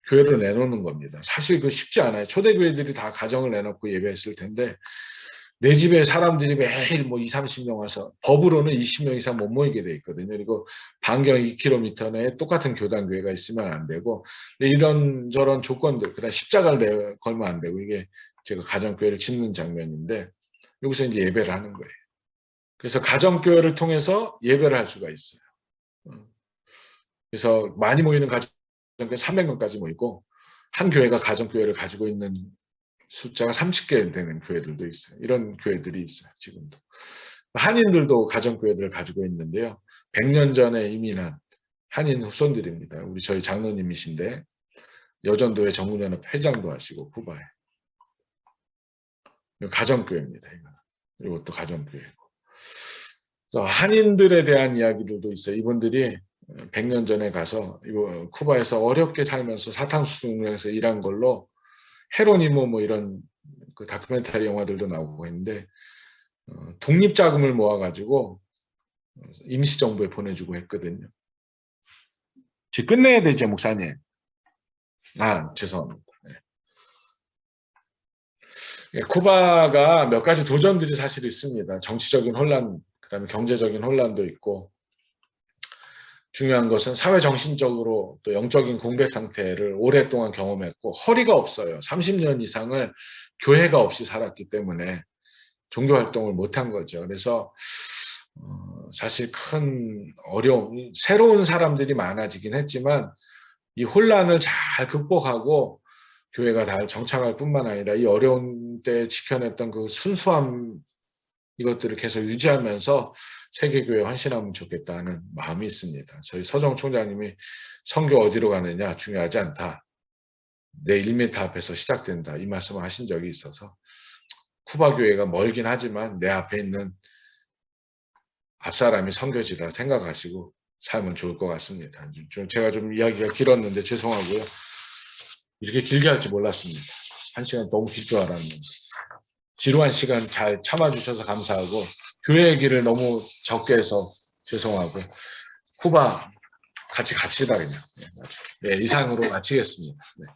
교회로 내놓는 겁니다. 사실 그 쉽지 않아요. 초대교회들이 다 가정을 내놓고 예배했을 텐데 내 집에 사람들이 매일 뭐 20, 30명 와서 법으로는 20명 이상 못 모이게 돼 있거든요. 그리고 반경 2km 내에 똑같은 교단 교회가 있으면 안 되고 이런저런 조건들, 그다음 십자가를 걸면 안 되고, 이게 제가 가정교회를 짓는 장면인데 여기서 이제 예배를 하는 거예요. 그래서 가정교회를 통해서 예배를 할 수가 있어요. 그래서 많이 모이는 가정교회 300명까지 모이고 한 교회가 가정교회를 가지고 있는 숫자가 30개 되는 교회들도 있어요. 이런 교회들이 있어요. 지금도. 한인들도 가정교회들을 가지고 있는데요. 100년 전에 이민한 한인 후손들입니다. 우리 저희 장로님이신데 여전도회 정문연합 회장도 하시고 쿠바에. 가정교회입니다. 이것도 가정교회고. 한인들에 대한 이야기들도 있어요. 이분들이 100년 전에 가서 쿠바에서 어렵게 살면서 사탕수수에서 일한 걸로 헤로니모 뭐 이런 그 다큐멘터리 영화들도 나오고 했는데 독립자금을 모아가지고 임시정부에 보내주고 했거든요. 지금 끝내야 되죠, 목사님. 죄송합니다. 네. 쿠바가 몇 가지 도전들이 사실 있습니다. 정치적인 혼란, 그다음에 경제적인 혼란도 있고, 중요한 것은 사회 정신적으로 또 영적인 공백 상태를 오랫동안 경험했고 허리가 없어요. 30년 이상을 교회가 없이 살았기 때문에 종교 활동을 못한 거죠. 그래서 사실 큰 어려움, 새로운 사람들이 많아지긴 했지만 이 혼란을 잘 극복하고 교회가 잘 정착할 뿐만 아니라 이 어려운 때 지켜냈던 그 순수함, 이것들을 계속 유지하면서 세계교회에 헌신하면 좋겠다는 마음이 있습니다. 저희 서정 총장님이 선교 어디로 가느냐 중요하지 않다. 내 1m 앞에서 시작된다. 이 말씀을 하신 적이 있어서 쿠바 교회가 멀긴 하지만 내 앞에 있는 앞사람이 선교지다 생각하시고 살면 좋을 것 같습니다. 제가 좀 이야기가 길었는데 죄송하고요. 이렇게 길게 할지 몰랐습니다. 1시간 너무 길 줄 알았는데. 지루한 시간 잘 참아주셔서 감사하고 교회 얘기를 너무 적게 해서 죄송하고 쿠바 같이 갑시다 그냥. 네, 이상으로 마치겠습니다. 네.